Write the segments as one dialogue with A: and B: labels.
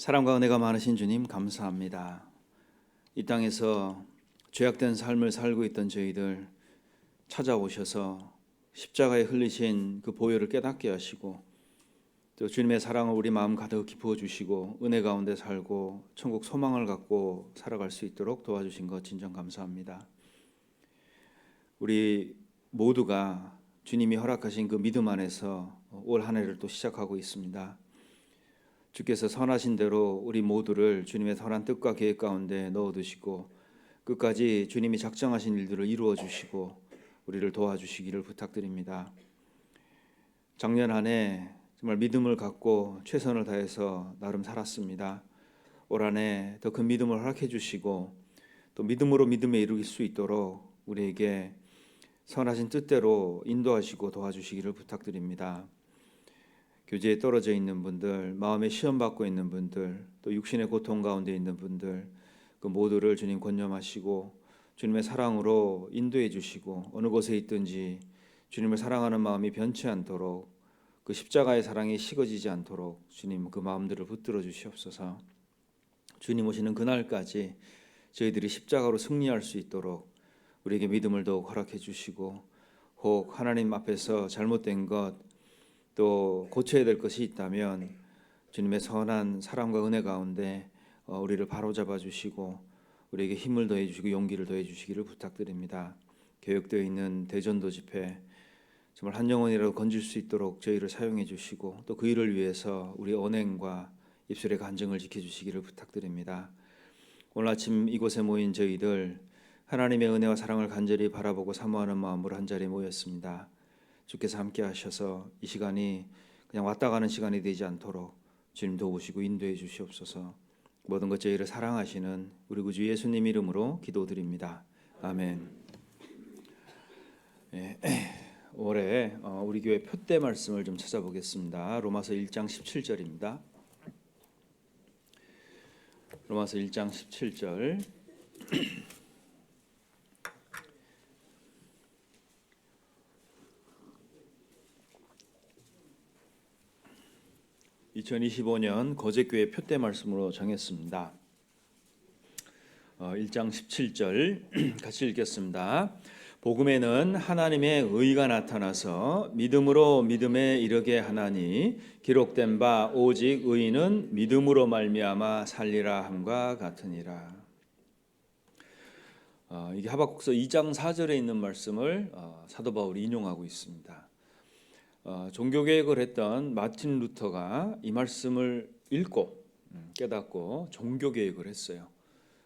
A: 사랑과 은혜가 많으신 주님 감사합니다. 이 땅에서 죄악된 삶을 살고 있던 저희들 찾아오셔서 십자가에 흘리신 그 보혈을 깨닫게 하시고 또 주님의 사랑을 우리 마음 가득히 부어주시고 은혜 가운데 살고 천국 소망을 갖고 살아갈 수 있도록 도와주신 것 진정 감사합니다. 우리 모두가 주님이 허락하신 그 믿음 안에서 올 한 해를 또 시작하고 있습니다. 주께서 선하신 대로 우리 모두를 주님의 선한 뜻과 계획 가운데 넣어두시고 끝까지 주님이 작정하신 일들을 이루어 주시고 우리를 도와주시기를 부탁드립니다. 작년 한 해 정말 믿음을 갖고 최선을 다해서 나름 살았습니다. 올 한 해 더 큰 믿음을 허락해 주시고 또 믿음으로 믿음에 이르길 수 있도록 우리에게 선하신 뜻대로 인도하시고 도와주시기를 부탁드립니다. 교제에 떨어져 있는 분들, 마음에 시험 받고 있는 분들, 또 육신의 고통 가운데 있는 분들, 그 모두를 주님 권념하시고 주님의 사랑으로 인도해 주시고 어느 곳에 있든지 주님을 사랑하는 마음이 변치 않도록 그 십자가의 사랑이 식어지지 않도록 주님 그 마음들을 붙들어 주시옵소서. 주님 오시는 그날까지 저희들이 십자가로 승리할 수 있도록 우리에게 믿음을 더욱 허락해 주시고 혹 하나님 앞에서 잘못된 것 또 고쳐야 될 것이 있다면 주님의 선한 사랑과 은혜 가운데 우리를 바로잡아 주시고 우리에게 힘을 더해 주시고 용기를 더해 주시기를 부탁드립니다. 계획되어 있는 대전도 집회 정말 한 영혼이라도 건질 수 있도록 저희를 사용해 주시고 또 그 일을 위해서 우리 언행과 입술의 간증을 지켜주시기를 부탁드립니다. 오늘 아침 이곳에 모인 저희들 하나님의 은혜와 사랑을 간절히 바라보고 사모하는 마음으로 한자리에 모였습니다. 주께서 함께 하셔서 이 시간이 그냥 왔다 가는 시간이 되지 않도록 주님 도우시고 인도해 주시옵소서. 모든 것 저희를 사랑하시는 우리 구주 예수님 이름으로 기도드립니다. 아멘. 올해 우리 교회 표대 말씀을 좀 찾아보겠습니다. 로마서 1장 17절입니다. 로마서 1장 17절. 2025년 거제교회 표대 말씀으로 정했습니다. 1장 17절 같이 읽겠습니다. 복음에는 하나님의 의가 나타나서 믿음으로 믿음에 이르게 하나니 기록된 바 오직 의인은 믿음으로 말미암아 살리라 함과 같으니라. 이게 하박국서 2장 4절에 있는 말씀을 사도 바울이 인용하고 있습니다. 종교개혁을 했던 마틴 루터가 이 말씀을 읽고 깨닫고 종교개혁을 했어요.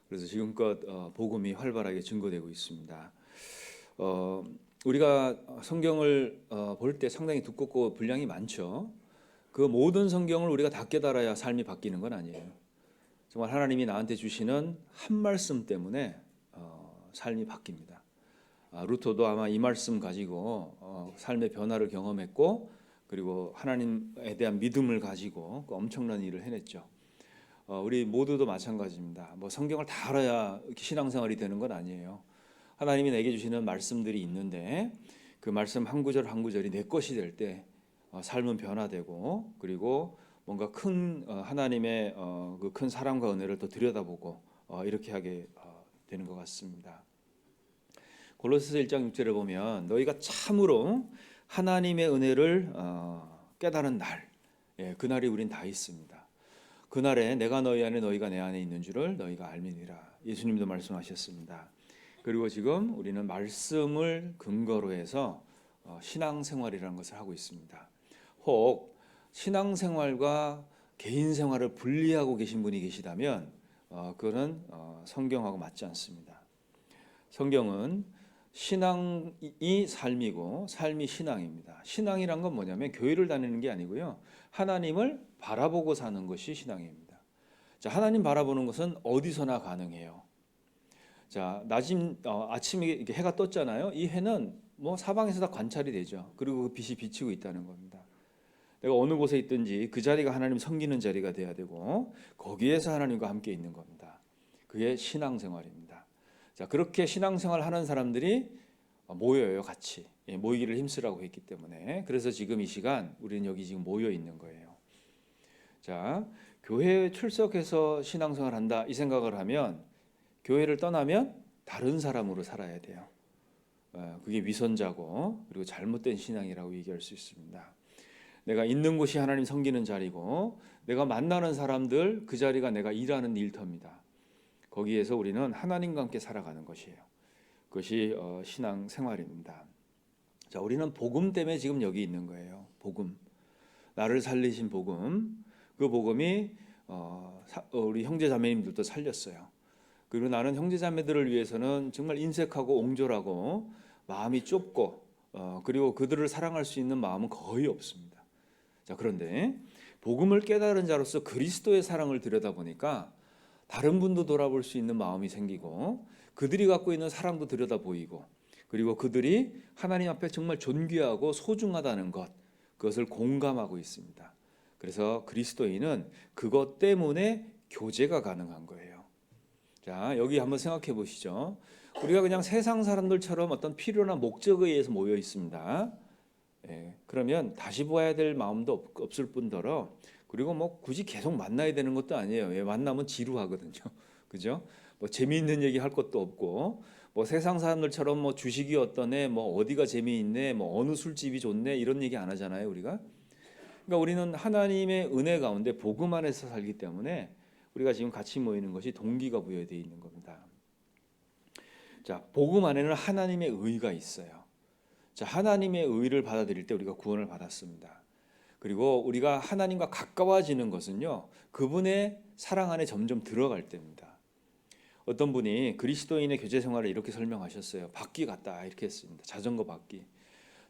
A: 그래서 지금껏 복음이 활발하게 증거되고 있습니다. 우리가 성경을 볼 때 상당히 두껍고 분량이 많죠. 그 모든 성경을 우리가 다 깨달아야 삶이 바뀌는 건 아니에요. 정말 하나님이 나한테 주시는 한 말씀 때문에 삶이 바뀝니다. 루터도 아마 이 말씀 가지고 삶의 변화를 경험했고 그리고 하나님에 대한 믿음을 가지고 엄청난 일을 해냈죠. 우리 모두도 마찬가지입니다. 뭐 성경을 다 알아야 신앙생활이 되는 건 아니에요. 하나님이 내게 주시는 말씀들이 있는데 그 말씀 한 구절 한 구절이 내 것이 될 때 삶은 변화되고 그리고 뭔가 큰 하나님의 그 큰 사랑과 은혜를 또 들여다보고 이렇게 하게 되는 것 같습니다. 골로새서 1장 6절에 보면 너희가 참으로 하나님의 은혜를 깨달은 날, 그날이 우린 다 있습니다. 그날에 내가 너희 안에 너희가 내 안에 있는 줄을 너희가 알미니라. 예수님도 말씀하셨습니다. 그리고 지금 우리는 말씀을 근거로 해서 신앙생활이라는 것을 하고 있습니다. 혹 신앙생활과 개인생활을 분리하고 계신 분이 계시다면 그거는 성경하고 맞지 않습니다. 성경은 신앙이 삶이고 삶이 신앙입니다. 신앙이란 건 뭐냐면 교회를 다니는 게 아니고요. 하나님을 바라보고 사는 것이 신앙입니다. 자, 하나님 바라보는 것은 어디서나 가능해요. 자, 아침에 해가 떴잖아요. 이 해는 뭐 사방에서 다 관찰이 되죠. 그리고 그 빛이 비치고 있다는 겁니다. 내가 어느 곳에 있든지 그 자리가 하나님 섬기는 자리가 돼야 되고 거기에서 하나님과 함께 있는 겁니다. 그게 신앙생활입니다. 자, 그렇게 신앙생활 하는 사람들이 모여요, 같이. 모이기를 힘쓰라고 했기 때문에. 그래서 지금 이 시간 우리는 여기 지금 모여 있는 거예요. 자, 교회에 출석해서 신앙생활한다 이 생각을 하면 교회를 떠나면 다른 사람으로 살아야 돼요. 그게 위선자고 그리고 잘못된 신앙이라고 얘기할 수 있습니다. 내가 있는 곳이 하나님 섬기는 자리고 내가 만나는 사람들 그 자리가 내가 일하는 일터입니다. 거기에서 우리는 하나님과 함께 살아가는 것이에요. 그것이 신앙 생활입니다. 자, 우리는 복음 때문에 지금 여기 있는 거예요. 복음, 나를 살리신 복음, 그 복음이 우리 형제 자매님들도 살렸어요. 그리고 나는 형제 자매들을 위해서는 정말 인색하고 옹졸하고 마음이 좁고 그리고 그들을 사랑할 수 있는 마음은 거의 없습니다. 자, 그런데 복음을 깨달은 자로서 그리스도의 사랑을 들여다보니까 다른 분도 돌아볼 수 있는 마음이 생기고 그들이 갖고 있는 사랑도 들여다보이고 그리고 그들이 하나님 앞에 정말 존귀하고 소중하다는 것 그것을 공감하고 있습니다. 그래서 그리스도인은 그것 때문에 교제가 가능한 거예요. 자, 여기 한번 생각해 보시죠. 우리가 그냥 세상 사람들처럼 어떤 필요나 목적에 의해서 모여 있습니다. 그러면 다시 보아야 될 마음도 없을 뿐더러 그리고 뭐 굳이 계속 만나야 되는 것도 아니에요. 만나면 지루하거든요. 그죠? 뭐 재미있는 얘기 할 것도 없고 뭐 세상 사람들처럼 뭐 주식이 어떠네, 뭐 어디가 재미있네, 뭐 어느 술집이 좋네 이런 얘기 안 하잖아요, 우리가. 그러니까 우리는 하나님의 은혜 가운데 복음 안에서 살기 때문에 우리가 지금 같이 모이는 것이 동기가 부여되어 있는 겁니다. 자, 복음 안에는 하나님의 의가 있어요. 자, 하나님의 의를 받아들일 때 우리가 구원을 받았습니다. 그리고 우리가 하나님과 가까워지는 것은요, 그분의 사랑 안에 점점 들어갈 때입니다. 어떤 분이 그리스도인의 교제 생활을 이렇게 설명하셨어요. 바퀴 같다 이렇게 했습니다. 자전거 바퀴.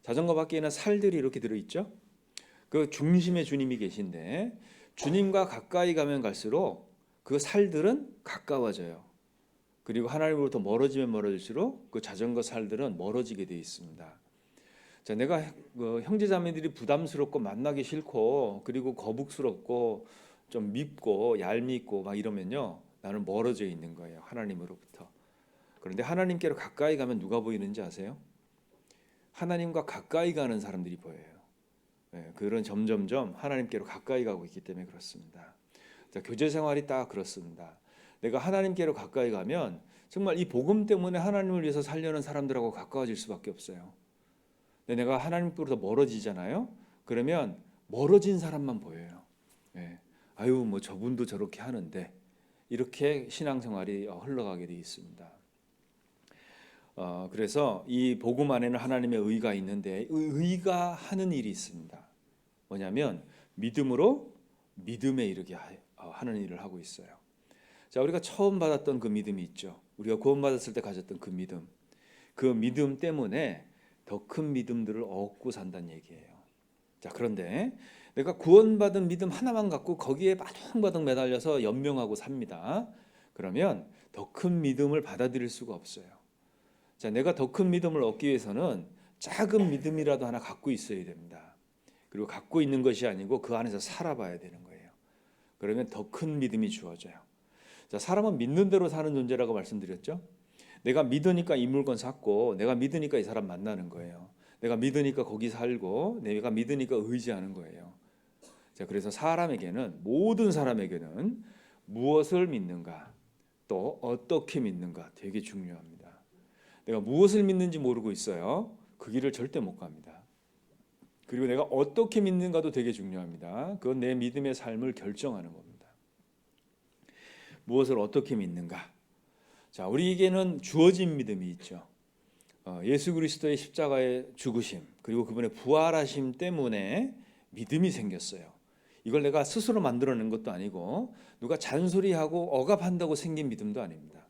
A: 자전거 바퀴에는 살들이 이렇게 들어있죠. 그 중심에 주님이 계신데 주님과 가까이 가면 갈수록 그 살들은 가까워져요. 그리고 하나님으로부터 멀어지면 멀어질수록 그 자전거 살들은 멀어지게 되어 있습니다. 자, 내가 형제자매들이 부담스럽고 만나기 싫고 그리고 거북스럽고 좀 밉고 얄밉고 막 이러면요, 나는 멀어져 있는 거예요, 하나님으로부터. 그런데 하나님께로 가까이 가면 누가 보이는지 아세요? 하나님과 가까이 가는 사람들이 보여요. 그런 점점점 하나님께로 가까이 가고 있기 때문에 그렇습니다. 자, 교제 생활이 딱 그렇습니다. 내가 하나님께로 가까이 가면 정말 이 복음 때문에 하나님을 위해서 살려는 사람들하고 가까워질 수밖에 없어요. 근데 내가 하나님으로부터 멀어지잖아요. 그러면 멀어진 사람만 보여요. 아유, 뭐 저분도 저렇게 하는데 이렇게 신앙생활이 흘러가게 돼 있습니다. 그래서 이 복음 안에는 하나님의 의가 있는데 의가 하는 일이 있습니다. 뭐냐면 믿음으로 믿음에 이르게 하는 일을 하고 있어요. 자, 우리가 처음 받았던 그 믿음이 있죠. 우리가 구원받았을 때 가졌던 그 믿음. 그 믿음 때문에 더 큰 믿음들을 얻고 산다는 얘기예요. 자, 그런데 내가 구원받은 믿음 하나만 갖고 거기에 바둥바둥 매달려서 연명하고 삽니다. 그러면 더 큰 믿음을 받아들일 수가 없어요. 자, 내가 더 큰 믿음을 얻기 위해서는 작은 믿음이라도 하나 갖고 있어야 됩니다. 그리고 갖고 있는 것이 아니고 그 안에서 살아봐야 되는 거예요. 그러면 더 큰 믿음이 주어져요. 자, 사람은 믿는 대로 사는 존재라고 말씀드렸죠. 내가 믿으니까 이 물건 샀고 내가 믿으니까 이 사람 만나는 거예요. 내가 믿으니까 거기 살고 내가 믿으니까 의지하는 거예요. 자, 그래서 사람에게는 모든 사람에게는 무엇을 믿는가 또 어떻게 믿는가 되게 중요합니다. 내가 무엇을 믿는지 모르고 있어요. 그 길을 절대 못 갑니다. 그리고 내가 어떻게 믿는가도 되게 중요합니다. 그건 내 믿음의 삶을 결정하는 겁니다. 무엇을 어떻게 믿는가? 자, 우리에게는 주어진 믿음이 있죠. 예수 그리스도의 십자가의 죽으심 그리고 그분의 부활하심 때문에 믿음이 생겼어요. 이걸 내가 스스로 만들어낸 것도 아니고 누가 잔소리하고 억압한다고 생긴 믿음도 아닙니다.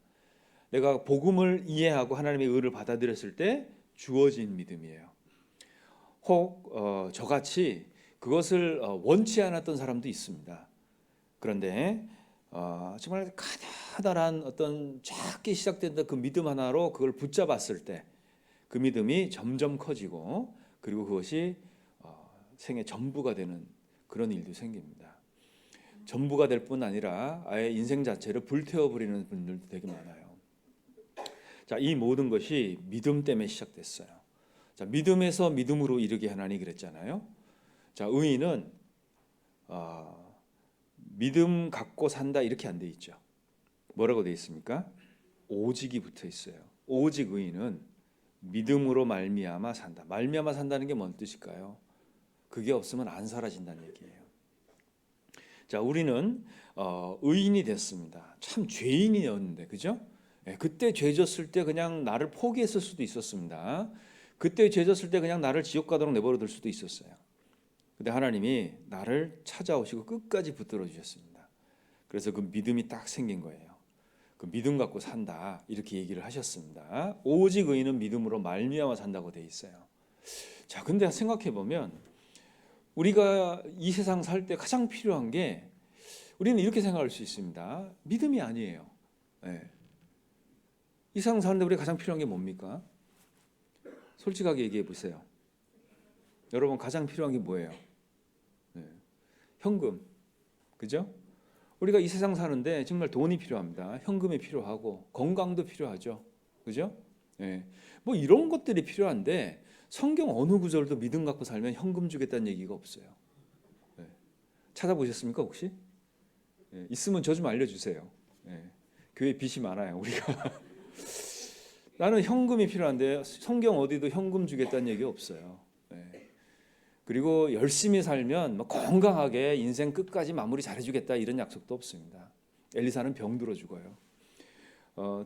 A: 내가 복음을 이해하고 하나님의 의를 받아들였을 때 주어진 믿음이에요. 혹 저같이 그것을 원치 않았던 사람도 있습니다. 그런데 정말 가난한 어떤 작게 시작된 그 믿음 하나로 그걸 붙잡았을 때 그 믿음이 점점 커지고 그리고 그것이 생의 전부가 되는 그런 일도 생깁니다. 전부가 될 뿐 아니라 아예 인생 자체를 불태워버리는 분들도 되게 많아요. 자, 이 모든 것이 믿음 때문에 시작됐어요. 자, 믿음에서 믿음으로 이르게 하나니 그랬잖아요. 자, 의인은 믿음 갖고 산다 이렇게 안 돼 있죠. 뭐라고 돼 있습니까? 오직이 붙어 있어요. 오직 의인은 믿음으로 말미암아 산다. 말미암아 산다는 게 뭔 뜻일까요? 그게 없으면 안 사라진다는 얘기예요. 자, 우리는 의인이 됐습니다. 참 죄인이었는데, 그죠? 그때 죄 졌을 때 그냥 나를 포기했을 수도 있었습니다. 그때 죄 졌을 때 그냥 나를 지옥 가도록 내버려 둘 수도 있었어요. 근데 하나님이 나를 찾아오시고 끝까지 붙들어 주셨습니다. 그래서 그 믿음이 딱 생긴 거예요. 그 믿음 갖고 산다 이렇게 얘기를 하셨습니다. 오직 의인은 믿음으로 말미암아 산다고 돼 있어요. 자, 근데 생각해 보면 우리가 이 세상 살 때 가장 필요한 게 우리는 이렇게 생각할 수 있습니다. 믿음이 아니에요. 네. 이 세상 사는데 우리가 가장 필요한 게 뭡니까? 솔직하게 얘기해 보세요. 여러분 가장 필요한 게 뭐예요? 네. 현금, 그죠? 우리가 이 세상 사는데 정말 돈이 필요합니다. 현금이 필요하고 건강도 필요하죠, 그죠? 네. 뭐 이런 것들이 필요한데 성경 어느 구절도 믿음 갖고 살면 현금 주겠다는 얘기가 없어요. 네. 찾아보셨습니까 혹시? 네. 있으면 저 좀 알려주세요. 네. 교회 빚이 많아요 우리가. 나는 현금이 필요한데 성경 어디도 현금 주겠다는 얘기 없어요. 네. 그리고 열심히 살면 뭐 건강하게 인생 끝까지 마무리 잘해주겠다 이런 약속도 없습니다. 엘리사는 병들어 죽어요.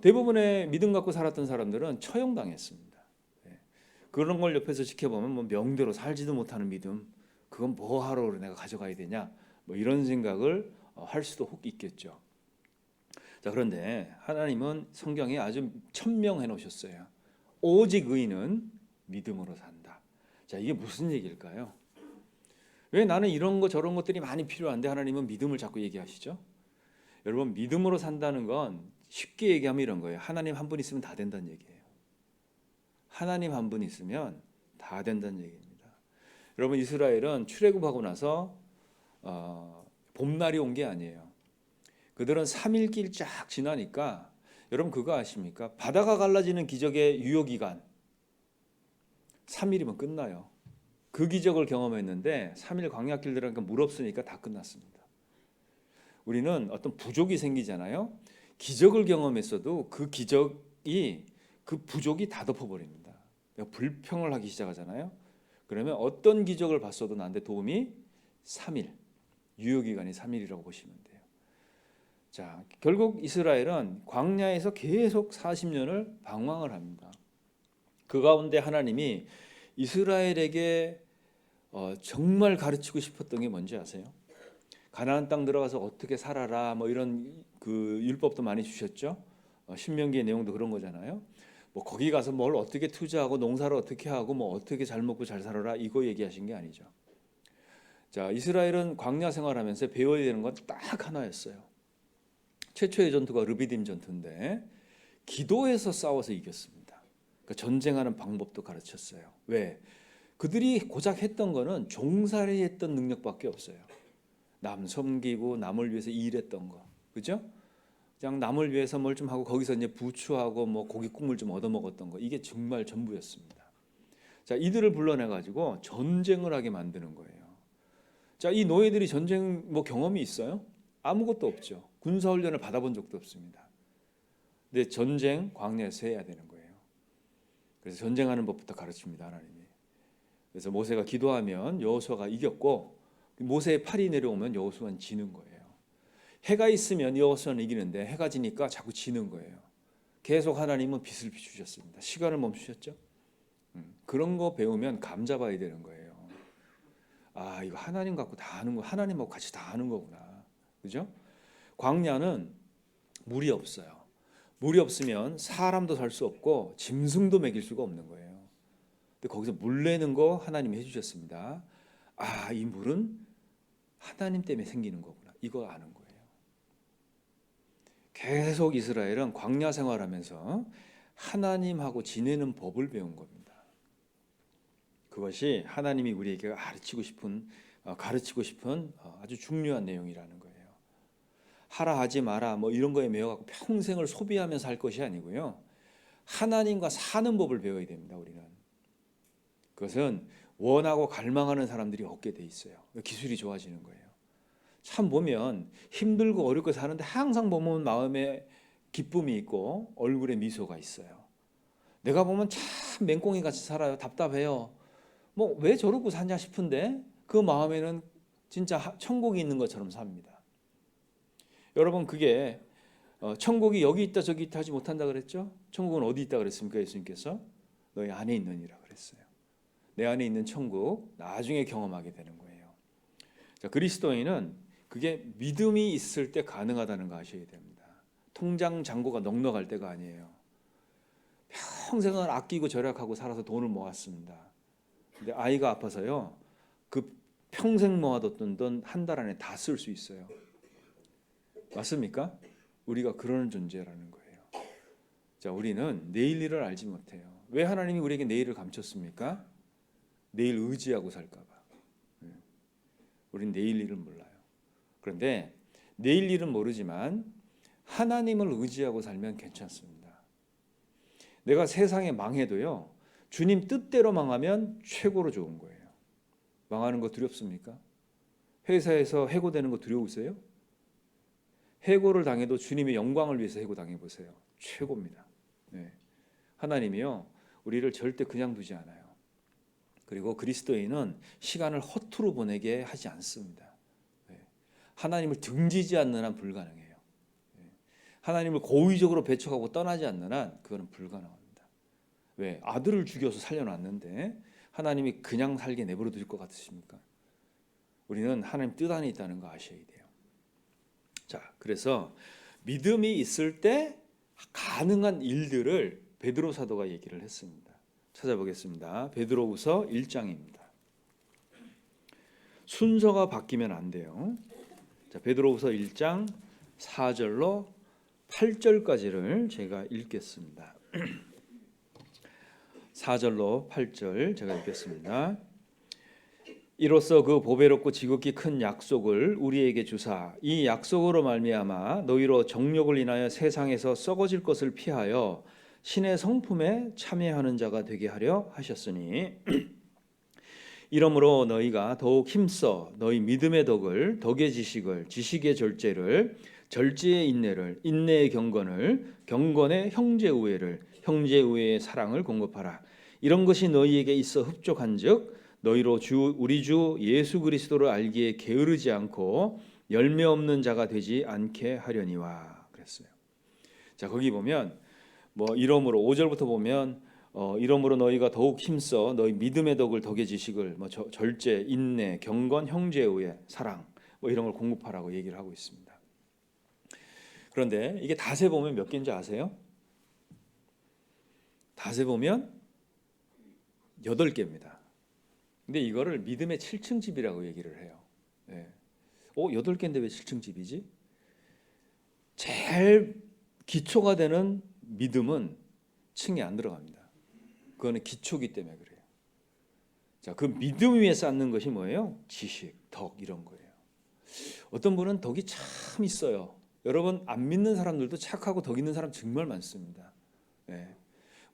A: 대부분의 믿음 갖고 살았던 사람들은 처형당했습니다. 네. 그런 걸 옆에서 지켜보면 뭐 명대로 살지도 못하는 믿음, 그건 뭐하러 내가 가져가야 되냐, 뭐 이런 생각을 할 수도 혹 있겠죠. 자, 그런데 하나님은 성경에 아주 천명해 놓으셨어요. 오직 의인은 믿음으로 산다. 자, 이게 무슨 얘기일까요? 왜 나는 이런 거 저런 것들이 많이 필요한데 하나님은 믿음을 자꾸 얘기하시죠? 여러분, 믿음으로 산다는 건 쉽게 얘기하면 이런 거예요. 하나님 한 분 있으면 다 된다는 얘기예요. 하나님 한 분 있으면 다 된다는 얘기입니다. 여러분, 이스라엘은 출애굽하고 나서 봄날이 온 게 아니에요. 그들은 3일길 쫙 지나니까 여러분 그거 아십니까? 바다가 갈라지는 기적의 유효기간 3일이면 끝나요. 그 기적을 경험했는데 3일 광야길 들어가니까 물 없으니까 다 끝났습니다. 우리는 어떤 부족이 생기잖아요. 기적을 경험했어도 그 기적이 그 부족이 다 덮어버립니다. 불평을 하기 시작하잖아요. 그러면 어떤 기적을 봤어도 나한테 도움이 3일, 유효기간이 3일이라고 보시면 돼요. 자, 결국 이스라엘은 광야에서 계속 40년을 방황을 합니다. 그 가운데 하나님이 이스라엘에게 정말 가르치고 싶었던 게 뭔지 아세요? 가나안 땅 들어가서 어떻게 살아라 뭐 이런 그 율법도 많이 주셨죠. 신명기의 내용도 그런 거잖아요. 뭐 거기 가서 뭘 어떻게 투자하고 농사를 어떻게 하고 뭐 어떻게 잘 먹고 잘 살아라 이거 얘기하신 게 아니죠. 자, 이스라엘은 광야 생활하면서 배워야 되는 건 딱 하나였어요. 최초의 전투가 르비딤 전투인데 기도해서 싸워서 이겼습니다. 그러니까 전쟁하는 방법도 가르쳤어요. 왜? 그들이 고작 했던 거는 종살이 했던 능력밖에 없어요. 남 섬기고 남을 위해서 일했던 거, 그죠? 그냥 남을 위해서 뭘 좀 하고 거기서 이제 부추하고 뭐 고기 국물 좀 얻어 먹었던 거, 이게 정말 전부였습니다. 자, 이들을 불러내 가지고 전쟁을 하게 만드는 거예요. 자, 이 노예들이 전쟁 뭐 경험이 있어요? 아무것도 없죠. 군사훈련을 받아본 적도 없습니다. 근데 전쟁 광야에서 해야 되는 거예요. 그래서 전쟁하는 법부터 가르칩니다, 하나님이. 그래서 모세가 기도하면 여호수아가 이겼고 모세의 팔이 내려오면 여호수아는 지는 거예요. 해가 있으면 여호수아는 이기는데 해가 지니까 자꾸 지는 거예요. 계속 하나님은 빛을 비추셨습니다. 시간을 멈추셨죠. 그런 거 배우면 감 잡아야 되는 거예요. 아, 이거 하나님 갖고 다 아는 거, 하나님하고 같이 다 아는 거구나. 그죠? 광야는 물이 없어요. 물이 없으면 사람도 살 수 없고 짐승도 먹일 수가 없는 거예요. 근데 거기서 물 내는 거 하나님이 해주셨습니다. 아, 이 물은 하나님 때문에 생기는 거구나. 이거 아는 거예요. 계속 이스라엘은 광야 생활하면서 하나님하고 지내는 법을 배운 겁니다. 그것이 하나님이 우리에게 가르치고 싶은 아주 중요한 내용이라는 거예요. 하라 하지 마라 뭐 이런 거에 매여갖고 평생을 소비하면서 할 것이 아니고요. 하나님과 사는 법을 배워야 됩니다. 우리는. 그것은 원하고 갈망하는 사람들이 얻게 돼 있어요. 기술이 좋아지는 거예요. 참 보면 힘들고 어렵고 사는데 항상 보면 마음에 기쁨이 있고 얼굴에 미소가 있어요. 내가 보면 참 맹꽁이 같이 살아요. 답답해요. 뭐 왜 저러고 사냐 싶은데 그 마음에는 진짜 천국이 있는 것처럼 삽니다. 여러분, 그게 천국이 여기 있다 저기 있다 하지 못한다 그랬죠? 천국은 어디 있다 그랬습니까? 예수님께서 너희 안에 있느니라 그랬어요. 내 안에 있는 천국 나중에 경험하게 되는 거예요. 자, 그리스도인은 그게 믿음이 있을 때 가능하다는 거 아셔야 됩니다. 통장 잔고가 넉넉할 때가 아니에요. 평생을 아끼고 절약하고 살아서 돈을 모았습니다. 근데 아이가 아파서요, 그 평생 모아뒀던 돈 한 달 안에 다 쓸 수 있어요. 맞습니까? 우리가 그러는 존재라는 거예요. 자, 우리는 내일 일을 알지 못해요. 왜 하나님이 우리에게 내일을 감췄습니까? 내일 의지하고 살까 봐. 우린 내일 일을 몰라요. 그런데 내일 일은 모르지만 하나님을 의지하고 살면 괜찮습니다. 내가 세상에 망해도요, 주님 뜻대로 망하면 최고로 좋은 거예요. 망하는 거 두렵습니까? 회사에서 해고되는 거 두려우세요? 해고를 당해도 주님의 영광을 위해서 해고당해 보세요. 최고입니다. 네. 하나님이요, 우리를 절대 그냥 두지 않아요. 그리고 그리스도인은 시간을 허투루 보내게 하지 않습니다. 네. 하나님을 등지지 않는 한 불가능해요. 네. 하나님을 고의적으로 배척하고 떠나지 않는 한 그거는 불가능합니다. 왜? 아들을 죽여서 살려놨는데 하나님이 그냥 살게 내버려 두실 것 같으십니까? 우리는 하나님 뜻 안에 있다는 거 아셔야 돼요. 자, 그래서 믿음이 있을 때 가능한 일들을 베드로 사도가 얘기를 했습니다. 찾아보겠습니다. 베드로후서 1장입니다. 순서가 바뀌면 안 돼요. 자, 베드로후서 1장 4절로 8절까지를 제가 읽겠습니다. 4절로 8절 제가 읽겠습니다. 이로써 그 보배롭고 지극히 큰 약속을 우리에게 주사 이 약속으로 말미암아 너희로 정욕을 인하여 세상에서 썩어질 것을 피하여 신의 성품에 참여하는 자가 되게 하려 하셨으니 이러므로 너희가 더욱 힘써 너희 믿음의 덕을 덕의 지식을 지식의 절제를 절제의 인내를 인내의 경건을 경건의 형제 우애를 형제 우애의 사랑을 공급하라. 이런 것이 너희에게 있어 흡족한즉 너희로 우리 주 예수 그리스도를 알기에 게으르지 않고 열매 없는 자가 되지 않게 하려니와 그랬어요. 자, 거기 보면 뭐 이러므로 5절부터 보면 이러므로 너희가 더욱 힘써 너희 믿음의 덕을 덕의 지식을 뭐 절제, 인내, 경건, 형제 우애, 사랑 뭐 이런 걸 공급하라고 얘기를 하고 있습니다. 그런데 이게 닷에 보면 몇 개인지 아세요? 닷에 보면 8개입니다. 근데 이거를 믿음의 7층 집이라고 얘기를 해요. 네. 8개인데 왜 7층 집이지? 제일 기초가 되는 믿음은 층에 안 들어갑니다. 그거는 기초기 때문에 그래요. 자, 그 믿음 위에 쌓는 것이 뭐예요? 지식, 덕 이런 거예요. 어떤 분은 덕이 참 있어요. 여러분, 안 믿는 사람들도 착하고 덕 있는 사람 정말 많습니다. 네.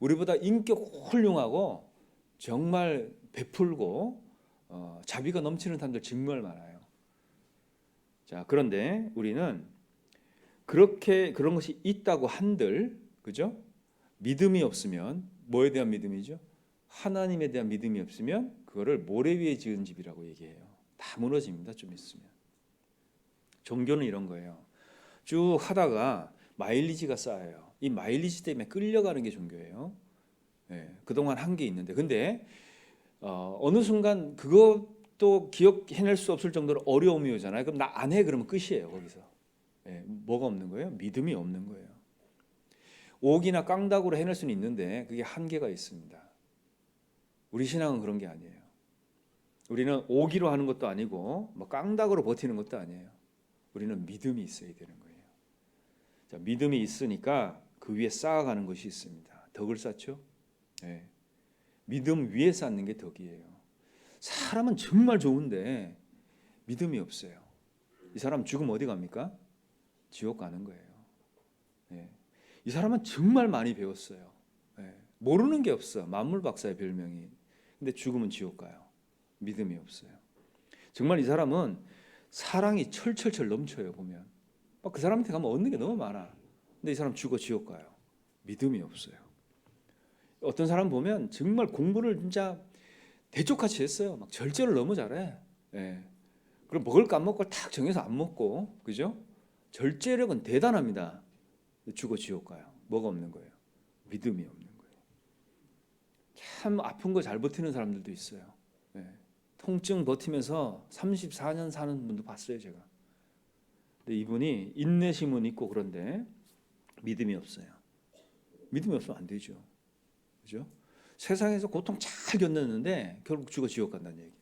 A: 우리보다 인격 훌륭하고 정말 베풀고 자비가 넘치는 사람들 정말 많아요. 자, 그런데 우리는 그런 것이 있다고 한들, 그죠? 믿음이 없으면 뭐에 대한 믿음이죠? 하나님에 대한 믿음이 없으면 그거를 모래 위에 지은 집이라고 얘기해요. 다 무너집니다. 좀 있으면. 종교는 이런 거예요. 쭉 하다가 마일리지가 쌓여요. 이 마일리지 때문에 끌려가는 게 종교예요. 네, 그동안 한 게 있는데, 근데 어느 순간 그것도 기억해낼 수 없을 정도로 어려움이 오잖아요. 그럼 나 안 해 그러면 끝이에요. 거기서. 네, 뭐가 없는 거예요? 믿음이 없는 거예요. 옥이나 깡다구로 해낼 수는 있는데 그게 한계가 있습니다. 우리 신앙은 그런 게 아니에요. 우리는 오기로 하는 것도 아니고 뭐 깡다구로 버티는 것도 아니에요. 우리는 믿음이 있어야 되는 거예요. 자, 믿음이 있으니까 그 위에 쌓아가는 것이 있습니다. 덕을 쌓죠. 네. 믿음 위에 쌓는 게 덕이에요. 사람은 정말 좋은데 믿음이 없어요. 이 사람 죽으면 어디 갑니까? 지옥 가는 거예요. 네. 이 사람은 정말 많이 배웠어요. 네. 모르는 게 없어. 만물 박사의 별명이. 근데 죽으면 지옥 가요. 믿음이 없어요. 정말 이 사람은 사랑이 철철철 넘쳐요. 보면 막 그 사람한테 가면 얻는 게 너무 많아. 근데 이 사람 죽어 지옥 가요. 믿음이 없어요. 어떤 사람 보면 정말 공부를 진짜 대쪽같이 했어요. 막 절제를 너무 잘해. 예. 그럼 먹을 거 안 먹고 탁 정해서 안 먹고, 그죠? 절제력은 대단합니다. 죽어 지옥 가요. 뭐가 없는 거예요? 믿음이 없는 거예요. 참 아픈 거 잘 버티는 사람들도 있어요. 예. 통증 버티면서 34년 사는 분도 봤어요, 제가. 근데 이분이 인내심은 있고 그런데 믿음이 없어요. 믿음이 없으면 안 되죠. 그죠? 세상에서 고통 잘 견뎠는데 결국 죽어 지옥 간다는 얘기예요.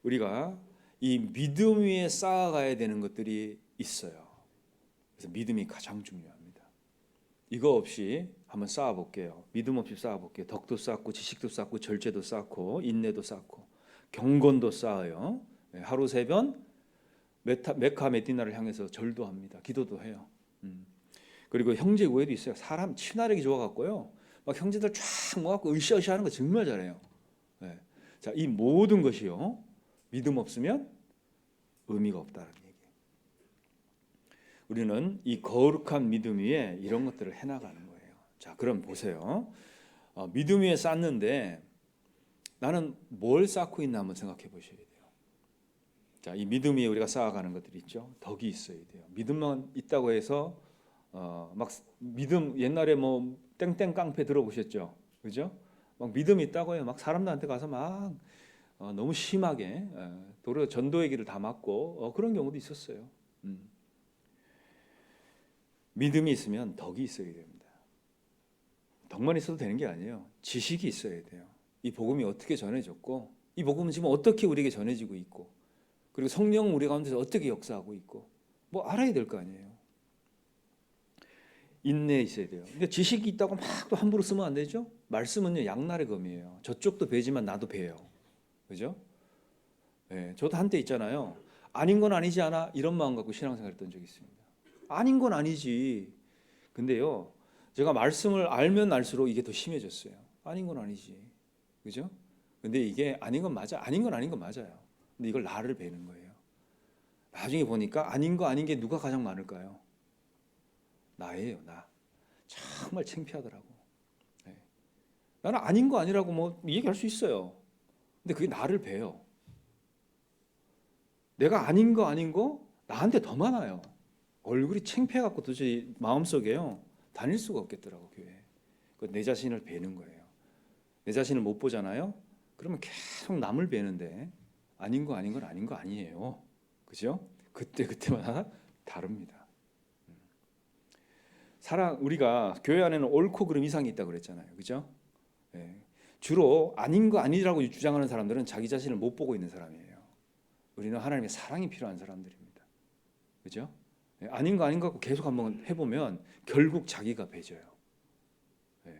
A: 우리가 이 믿음 위에 쌓아가야 되는 것들이 있어요. 그래서 믿음이 가장 중요합니다. 이거 없이 한번 쌓아볼게요. 믿음 없이 쌓아볼게요. 덕도 쌓고 지식도 쌓고 절제도 쌓고 인내도 쌓고 경건도 쌓아요. 하루 3번 메카 메디나를 향해서 절도 합니다. 기도도 해요. 그리고 형제 우애도 있어요. 사람 친화력이 좋아갖고요. 막 형제들 쫙 모아갖고 으쌰으쌰 하는 거 정말 잘해요. 네. 자, 이 모든 것이요. 믿음 없으면 의미가 없다는 얘기. 우리는 이 거룩한 믿음 위에 이런 것들을 해나가는 거예요. 자, 그럼 보세요. 믿음 위에 쌓는데 나는 뭘 쌓고 있나 한번 생각해 보셔야 돼요. 자, 이 믿음 위에 우리가 쌓아가는 것들이 있죠. 덕이 있어야 돼요. 믿음만 있다고 해서 막 믿음 옛날에 뭐 땡땡 깡패 들어보셨죠? 그죠? 막 믿음 있다고 해요. 막 사람들한테 가서 막 너무 심하게 도리어 전도의 길을 다 막고 그런 경우도 있었어요. 믿음이 있으면 덕이 있어야 됩니다. 덕만 있어도 되는 게 아니에요. 지식이 있어야 돼요. 이 복음이 어떻게 전해졌고 이 복음은 지금 어떻게 우리에게 전해지고 있고 그리고 성령 우리 가운데서 어떻게 역사하고 있고 뭐 알아야 될 거 아니에요. 인내 있어야 돼요. 근데 지식이 있다고 막 또 함부로 쓰면 안 되죠. 말씀은요 양날의 검이에요. 저쪽도 배지만 나도 배요. 그죠? 네, 저도 한때 있잖아요. 아닌 건 아니지 않아? 이런 마음 갖고 신앙생활했던 적이 있습니다. 아닌 건 아니지. 근데요, 제가 말씀을 알면 알수록 이게 더 심해졌어요. 아닌 건 아니지. 그죠? 근데 이게 아닌 건 맞아. 아닌 건 아닌 건 맞아요. 근데 이걸 나를 배는 거예요. 나중에 보니까 아닌 거 아닌 게 누가 가장 많을까요? 나예요, 나. 정말 창피하더라고. 네. 나는 아닌 거 아니라고 뭐 얘기할 수 있어요. 근데 그게 나를 배요. 내가 아닌 거 아닌 거 나한테 더 많아요. 얼굴이 창피해갖고 도저히 마음속에요 다닐 수가 없겠더라고 교회. 내 자신을 배는 거예요. 내 자신을 못 보잖아요. 그러면 계속 남을 배는데 아닌 거 아닌 건 아닌 거 아니에요. 그죠? 그때마다 다릅니다. 우리가 교회 안에는 옳고 그름 이상이 있다고 그랬잖아요. 그죠? 네. 주로 아닌 거 아니라고 주장하는 사람들은 자기 자신을 못 보고 있는 사람이에요. 우리는 하나님의 사랑이 필요한 사람들입니다. 그죠? 네. 아닌 거 아닌 거 갖고 계속 한번 해보면 결국 자기가 배져요. 네.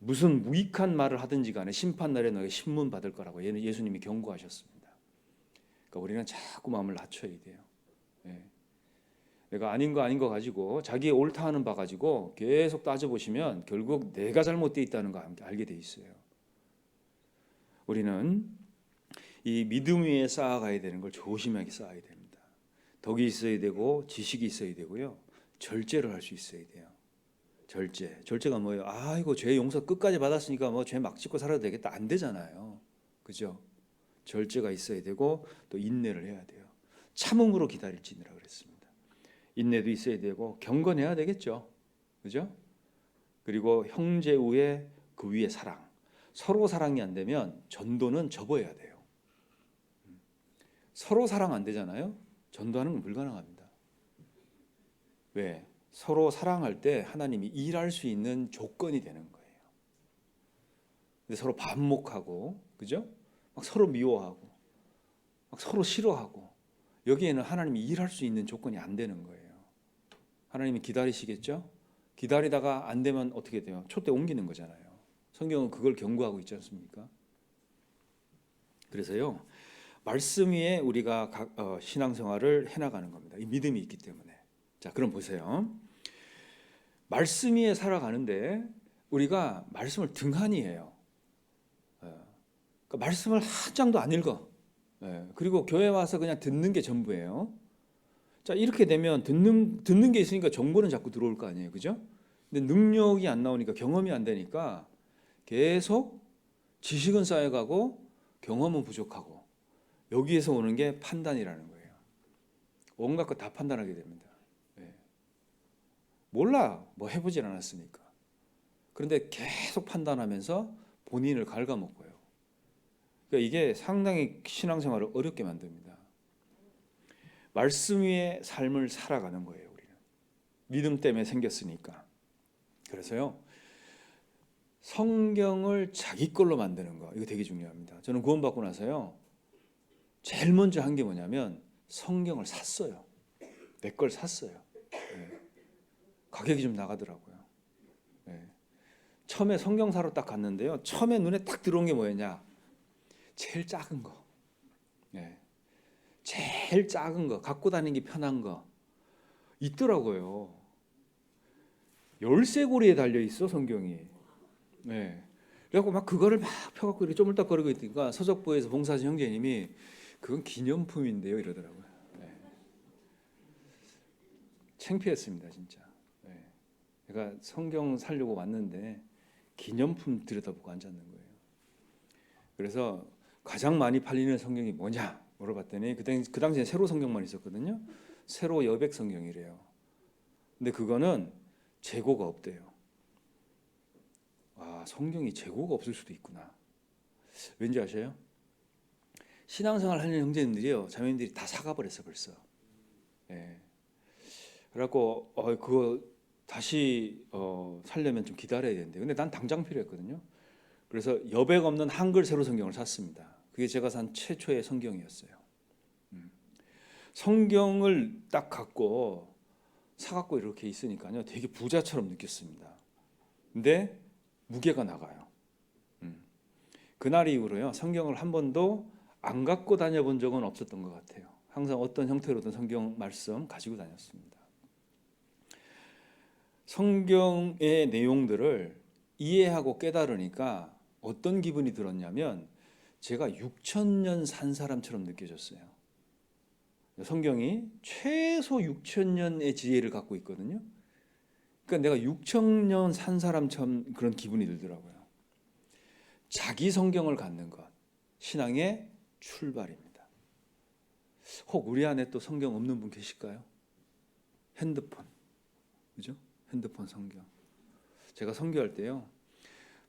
A: 무슨 무익한 말을 하든지 간에 심판날에 너에게 신문 받을 거라고 예수님이 경고하셨습니다. 그러니까 우리는 자꾸 마음을 낮춰야 돼요. 네. 내가 아닌 거 가지고 자기의 옳다 하는 바 가지고 계속 따져보시면 결국 내가 잘못되어 있다는 거 알게 돼 있어요. 우리는 이 믿음 위에 쌓아가야 되는 걸 조심하게 쌓아야 됩니다. 덕이 있어야 되고 지식이 있어야 되고요. 절제를 할 수 있어야 돼요. 절제가 뭐예요? 아이고 죄 용서 끝까지 받았으니까 뭐 죄 막 짓고 살아도 되겠다 안 되잖아요. 그죠? 절제가 있어야 되고 또 인내를 해야 돼요. 참음으로 기다릴지니라 그랬습니다. 인내도 있어야 되고 경건해야 되겠죠. 그죠? 그리고 형제 우애 그 위에 사랑. 서로 사랑이 안 되면 전도는 접어야 돼요. 서로 사랑 안 되잖아요. 전도하는 건 불가능합니다. 왜? 서로 사랑할 때 하나님이 일할 수 있는 조건이 되는 거예요. 근데 서로 반목하고, 그죠? 막 서로 미워하고, 막 서로 싫어하고, 여기에는 하나님이 일할 수 있는 조건이 안 되는 거예요. 하나님이 기다리시겠죠? 기다리다가 안 되면 어떻게 돼요? 촛대 옮기는 거잖아요. 성경은 그걸 경고하고 있지 않습니까? 그래서요, 말씀 위에 우리가 신앙생활을 해나가는 겁니다. 이 믿음이 있기 때문에. 자, 그럼 보세요. 말씀 위에 살아가는데 우리가 말씀을 등한히 해요. 그러니까 말씀을 한 장도 안 읽어. 예, 그리고 교회 와서 그냥 듣는 게 전부예요. 자, 이렇게 되면 듣는 게 있으니까 정보는 자꾸 들어올 거 아니에요, 그죠? 근데 능력이 안 나오니까, 경험이 안 되니까 계속 지식은 쌓여가고 경험은 부족하고, 여기에서 오는 게 판단이라는 거예요. 온갖 거 다 판단하게 됩니다. 예. 몰라, 뭐 해보질 않았으니까. 그런데 계속 판단하면서 본인을 갉아먹고요. 그러니까 이게 상당히 신앙생활을 어렵게 만듭니다. 말씀 위에 삶을 살아가는 거예요, 우리는. 믿음 때문에 생겼으니까. 그래서요, 성경을 자기 걸로 만드는 거, 이거 되게 중요합니다. 저는 구원받고 나서요, 제일 먼저 한 게 뭐냐면 성경을 샀어요. 내 걸 샀어요. 네. 가격이 좀 나가더라고요. 네. 처음에 성경 사러 딱 갔는데요, 처음에 눈에 딱 들어온 게 뭐였냐? 제일 작은 거. 네. 제일 작은 거, 갖고 다니기 편한 거 있더라고요. 열쇠고리에 달려 있어, 성경이. 네. 그래갖고 막 그거를 막 펴갖고 이렇게 쪼물딱거리고 있으니까 서적부에서 봉사하신 형제님이 그건 기념품인데요, 이러더라고요. 네. 창피했습니다, 진짜. 네. 제가 성경 사려고 왔는데 기념품 들여다보고 앉았는 거예요. 그래서 가장 많이 팔리는 성경이 뭐냐 물어봤더니 그 당시에 세로 성경만 있었거든요. 세로 여백 성경이래요. 근데 그거는 재고가 없대요. 아, 성경이 재고가 없을 수도 있구나. 왠지 아세요? 신앙생활 하는 형제님들이요, 자매님들이 다 사가버렸어 벌써. 예. 그래갖고 그거 다시 살려면 좀 기다려야 되는데, 근데 난 당장 필요했거든요. 그래서 여백 없는 한글 세로 성경을 샀습니다. 그게 제가 산 최초의 성경이었어요. 성경을 딱 갖고 사갖고 이렇게 있으니까요, 되게 부자처럼 느꼈습니다. 근데 무게가 나가요. 그날 이후로요, 성경을 한 번도 안 갖고 다녀본 적은 없었던 것 같아요. 항상 어떤 형태로든 성경 말씀 가지고 다녔습니다. 성경의 내용들을 이해하고 깨달으니까 어떤 기분이 들었냐면 제가 6,000년 산 사람처럼 느껴졌어요. 성경이 최소 6,000년의 지혜를 갖고 있거든요. 그러니까 내가 6,000년 산 사람처럼 그런 기분이 들더라고요. 자기 성경을 갖는 것, 신앙의 출발입니다. 혹 우리 안에 또 성경 없는 분 계실까요? 핸드폰, 그죠? 핸드폰 성경. 제가 선교할 때요,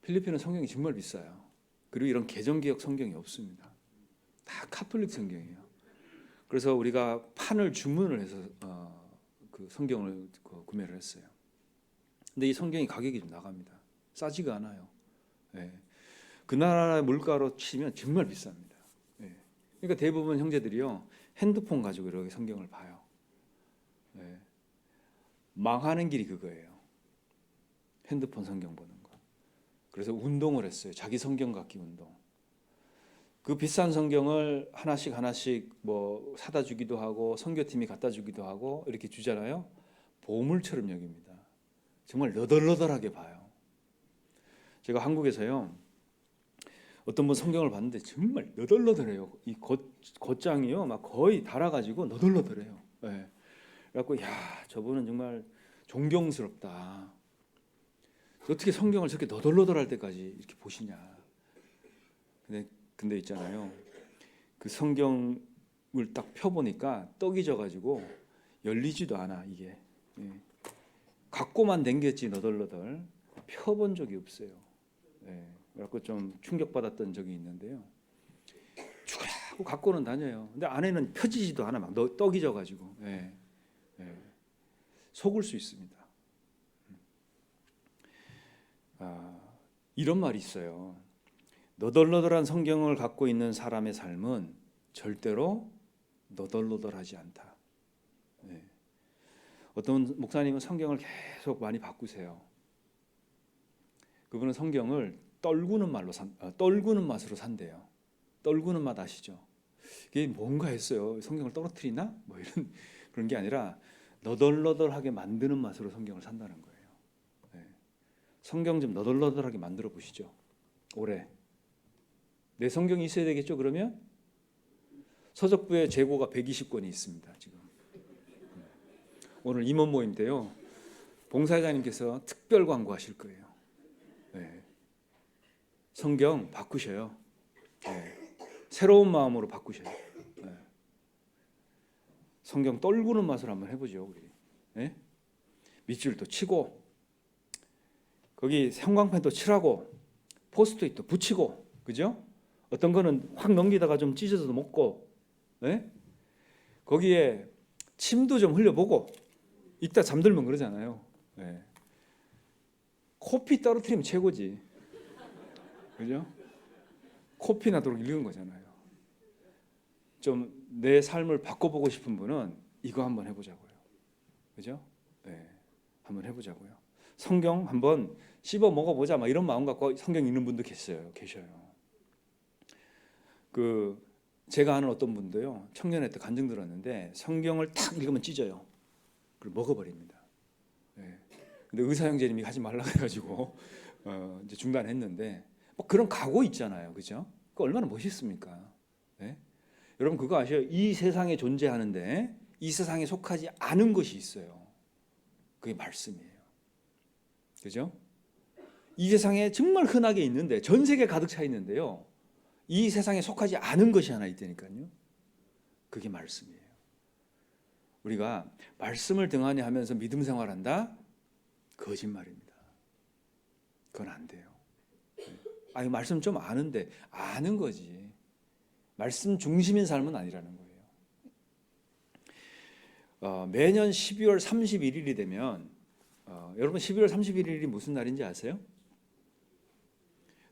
A: 필리핀은 성경이 정말 비싸요. 그리고 이런 개정개혁 성경이 없습니다. 다 카톨릭 성경이에요. 그래서 우리가 판을 주문을 해서 그 성경을 구매를 했어요. 근데 이 성경이 가격이 좀 나갑니다. 싸지가 않아요. 네. 그 나라의 물가로 치면 정말 비쌉니다. 네. 그러니까 대부분 형제들이요, 핸드폰 가지고 이렇게 성경을 봐요. 네. 망하는 길이 그거예요. 핸드폰 성경 보는 거. 그래서 운동을 했어요. 자기 성경 갖기 운동. 그 비싼 성경을 하나씩 뭐 사다 주기도 하고 선교팀이 갖다 주기도 하고 이렇게 주잖아요. 보물처럼 여깁니다. 정말 너덜너덜하게 봐요. 제가 한국에서요, 어떤 분 성경을 봤는데 정말 너덜너덜해요. 이 겉장이요, 막 거의 닳아가지고 너덜너덜해요. 네. 그래갖고 야, 저분은 정말 존경스럽다. 어떻게 성경을 저렇게 너덜너덜할 때까지 이렇게 보시냐. 근데 있잖아요, 그 성경을 딱 펴보니까 떡이 져가지고 열리지도 않아 이게. 예. 갖고만 댕겼지 너덜너덜 펴본 적이 없어요. 예. 그래갖고 좀 충격받았던 적이 있는데요. 죽으라고 갖고는 다녀요. 근데 안에는 펴지지도 않아, 막 떡이 져가지고. 예. 예. 속을 수 있습니다. 이런 말이 있어요. 너덜너덜한 성경을 갖고 있는 사람의 삶은 절대로 너덜너덜하지 않다. 네. 어떤 목사님은 성경을 계속 많이 바꾸세요. 그분은 성경을 떨구는 맛으로 산대요. 떨구는 맛 아시죠? 이게 뭔가 했어요. 성경을 떨어뜨리나? 뭐 이런 그런 게 아니라 너덜너덜하게 만드는 맛으로 성경을 산다는 거예요. 네. 성경 좀 너덜너덜하게 만들어 보시죠. 올해. 내 성경이 있어야 되겠죠, 그러면? 서적부의 재고가 120권이 있습니다. 지금 오늘 임원 모임인데요. 봉사회장님께서 특별 광고하실 거예요. 네. 성경 바꾸셔요. 네. 새로운 마음으로 바꾸셔요. 네. 성경 떨구는 맛을 한번 해보죠, 우리. 네? 밑줄도 치고, 거기 형광펜도 칠하고, 포스트잇도 붙이고, 그죠? 어떤 거는 확 넘기다가 좀 찢어져도 먹고, 네? 거기에 침도 좀 흘려보고, 이따 잠들면 그러잖아요. 네. 코피 떨어뜨리면 최고지, 그죠? 코피 나도록 읽은 거잖아요. 좀 내 삶을 바꿔보고 싶은 분은 이거 한번 해보자고요, 그죠? 네, 한번 해보자고요. 성경 한번 씹어 먹어보자, 막 이런 마음 갖고 성경 읽는 분도 계셔요. 그 제가 아는 어떤 분도요, 청년회 때 간증 들었는데 성경을 탁 읽으면 찢어요. 그리고 먹어버립니다. 네. 근데 의사 형제님이 하지 말라 해가지고 이제 중단했는데, 뭐 그런 각오 있잖아요, 그죠? 그 얼마나 멋있습니까? 네? 여러분 그거 아셔요? 이 세상에 존재하는데 이 세상에 속하지 않은 것이 있어요. 그게 말씀이에요. 그죠? 이 세상에 정말 흔하게 있는데, 전 세계에 가득 차 있는데요, 이 세상에 속하지 않은 것이 하나 있다니까요. 그게 말씀이에요. 우리가 말씀을 등한히 하면서 믿음 생활한다? 거짓말입니다. 그건 안 돼요. 아니, 말씀 좀 아는데, 아는 거지. 말씀 중심인 삶은 아니라는 거예요. 매년 12월 31일이 되면, 여러분 12월 31일이 무슨 날인지 아세요?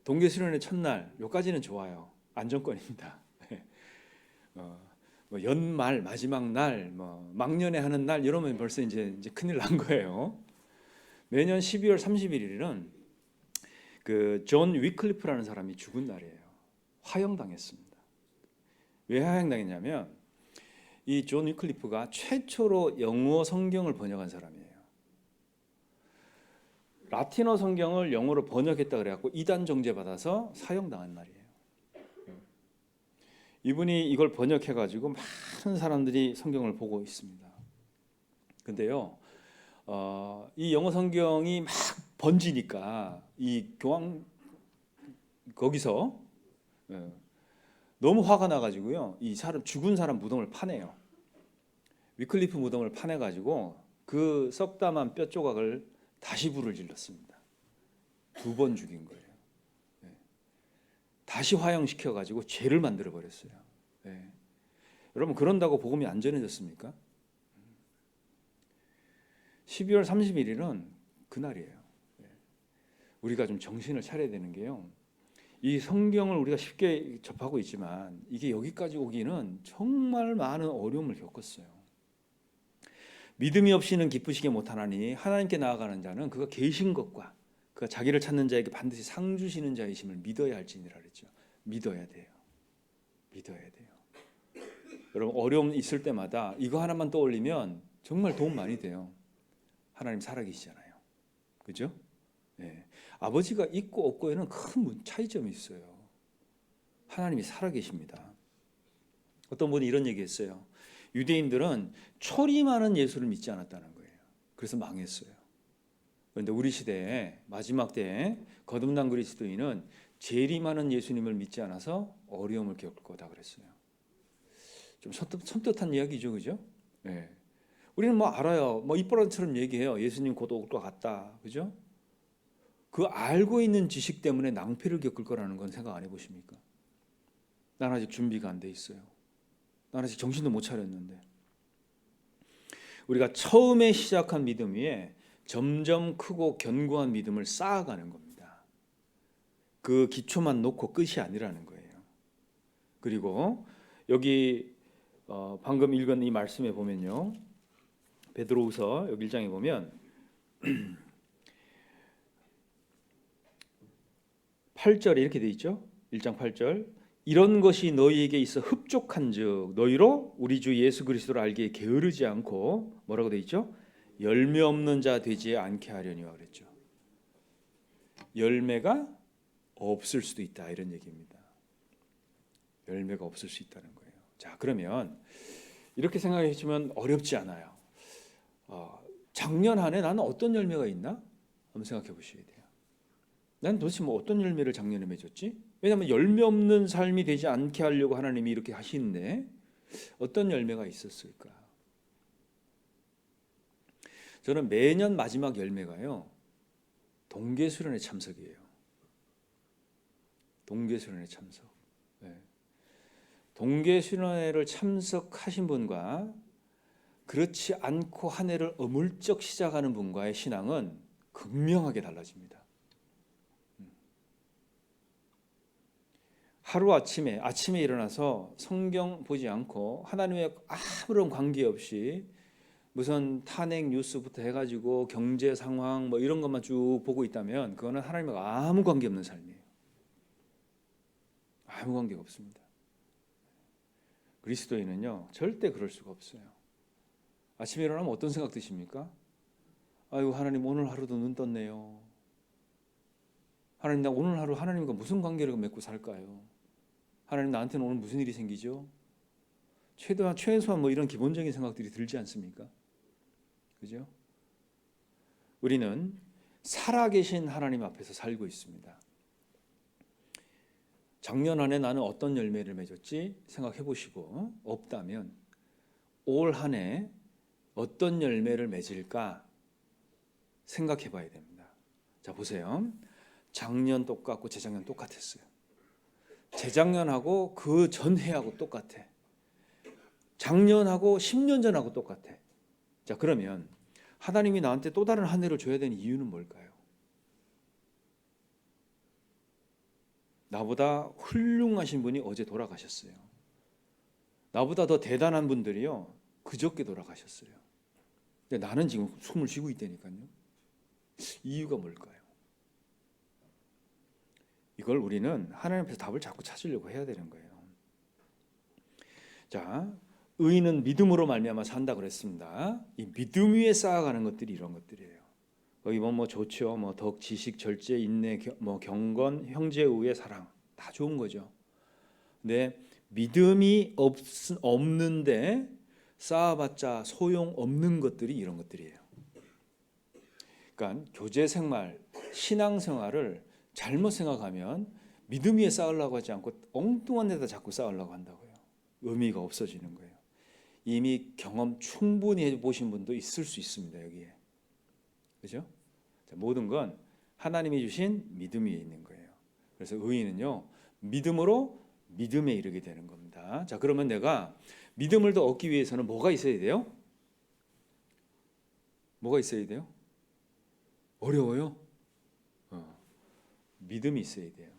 A: 동계수련의 첫날. 요까지는 좋아요. 안정권입니다. 뭐 연말 마지막 날, 뭐 막년에 하는 날 이러면 벌써 이제 큰일 난 거예요. 매년 12월 31일은 그 존 위클리프라는 사람이 죽은 날이에요. 화형당했습니다. 왜 화형당했냐면 이 존 위클리프가 최초로 영어 성경을 번역한 사람이에요. 라틴어 성경을 영어로 번역했다 그래갖고 이단 정죄 받아서 사형당한 날이에요. 이분이 이걸 번역해가지고 많은 사람들이 성경을 보고 있습니다. 근데요, 이 영어 성경이 막 번지니까 이 교황 거기서 너무 화가 나가지고요, 이 사람 죽은 사람 무덤을 파내요. 위클리프 무덤을 파내가지고 그 썩담한 뼈 조각을 다시 불을 질렀습니다. 2번 죽인 거예요. 다시 화형시켜가지고 죄를 만들어 버렸어요. 여러분 그런다고 복음이 안전해졌습니까? 12월 31일은 그날이에요. 우리가 좀 정신을 차려야 되는 게요, 이 성경을 우리가 쉽게 접하고 있지만 이게 여기까지 오기는 정말 많은 어려움을 겪었어요. 믿음이 없이는 기쁘시게 못하나니 하나님께 나아가는 자는 그가 계신 것과 그가 자기를 찾는 자에게 반드시 상 주시는 자이심을 믿어야 할지니라 그랬죠. 믿어야 돼요. 믿어야 돼요. 여러분 어려움 있을 때마다 이거 하나만 떠올리면 정말 도움 많이 돼요. 하나님 살아계시잖아요. 그죠? 네. 아버지가 있고 없고에는 큰 차이점이 있어요. 하나님이 살아계십니다. 어떤 분이 이런 얘기했어요. 유대인들은 초림하는 예수를 믿지 않았다는 거예요. 그래서 망했어요. 그런데 우리 시대에 마지막 때에 거듭난 그리스도인은 재림하는 예수님을 믿지 않아서 어려움을 겪을 거다 그랬어요. 좀 섬뜩한 이야기죠, 그죠? 네. 우리는 뭐 알아요. 뭐 입버릇처럼 얘기해요. 예수님 곧 올 것 같다, 그죠? 그 알고 있는 지식 때문에 낭패를 겪을 거라는 건 생각 안 해보십니까? 난 아직 준비가 안 돼 있어요. 난 아직 정신도 못 차렸는데. 우리가 처음에 시작한 믿음 위에 점점 크고 견고한 믿음을 쌓아가는 겁니다. 그 기초만 놓고 끝이 아니라는 거예요. 그리고 여기 방금 읽은 이 말씀에 보면요, 베드로후서 여기 1장에 보면 8절에 이렇게 돼 있죠. 1장 8절. 이런 것이 너희에게 있어 흡족한즉 너희로 우리 주 예수 그리스도를 알기에 게으르지 않고 뭐라고 돼 있죠? 열매 없는 자 되지 않게 하려니와 그랬죠. 열매가 없을 수도 있다, 이런 얘기입니다. 열매가 없을 수 있다는 거예요. 자, 그러면 이렇게 생각해 주시면 어렵지 않아요. 작년 한 해 나는 어떤 열매가 있나? 한번 생각해 보셔야 돼요. 난 도대체 뭐 어떤 열매를 작년에 맺었지? 왜냐하면 열매 없는 삶이 되지 않게 하려고 하나님이 이렇게 하시는데 어떤 열매가 있었을까? 저는 매년 마지막 열매가요, 동계수련회 참석이에요. 동계수련회 참석. 네. 동계수련회를 참석하신 분과 그렇지 않고 한 해를 어물쩍 시작하는 분과의 신앙은 극명하게 달라집니다. 하루아침에 일어나서 성경 보지 않고 하나님의 아무런 관계없이 무슨 탄핵 뉴스부터 해가지고 경제 상황 뭐 이런 것만 쭉 보고 있다면 그거는 하나님과 아무 관계 없는 삶이에요. 아무 관계가 없습니다. 그리스도인은요 절대 그럴 수가 없어요. 아침에 일어나면 어떤 생각 드십니까? 아이고 하나님 오늘 하루도 눈 떴네요. 하나님 나 오늘 하루 하나님과 무슨 관계를 맺고 살까요? 하나님 나한테는 오늘 무슨 일이 생기죠? 최소한 뭐 이런 기본적인 생각들이 들지 않습니까? 그죠? 우리는 살아계신 하나님 앞에서 살고 있습니다. 작년 한 해 나는 어떤 열매를 맺었지 생각해 보시고 없다면 올 한 해 어떤 열매를 맺을까 생각해 봐야 됩니다. 자 보세요. 작년 똑같고 재작년 똑같았어요. 재작년하고 그 전해하고 똑같아. 작년하고 10년 전하고 똑같아. 자 그러면 하나님이 나한테 또 다른 한 해를 줘야 되는 이유는 뭘까요? 나보다 훌륭하신 분이 어제 돌아가셨어요. 나보다 더 대단한 분들이요 그저께 돌아가셨어요. 근데 나는 지금 숨을 쉬고 있다니까요. 이유가 뭘까요? 이걸 우리는 하나님 앞에서 답을 자꾸 찾으려고 해야 되는 거예요. 자, 의인은 믿음으로 말미암아 산다 그랬습니다. 이 믿음 위에 쌓아가는 것들이 이런 것들이에요. 여기 뭐 좋죠. 뭐 덕, 지식, 절제, 인내, 뭐 경건, 형제 우애, 사랑 다 좋은 거죠. 근데 믿음이 없는데 쌓아봤자 소용 없는 것들이 이런 것들이에요. 그러니까 교제 생활, 신앙 생활을 잘못 생각하면 믿음 위에 쌓으려고 하지 않고 엉뚱한 데다 자꾸 쌓으려고 한다고요. 의미가 없어지는 거예요. 이미 경험 충분히 해보신 분도 있을 수 있습니다. 여기에. 그죠? 모든 건 하나님이 주신 믿음 위에 있는 거예요. 그래서 의인은요. 믿음으로 믿음에 이르게 되는 겁니다. 자, 그러면 내가 믿음을 더 얻기 위해서는 뭐가 있어야 돼요? 뭐가 있어야 돼요? 어려워요? 믿음이 있어야 돼요.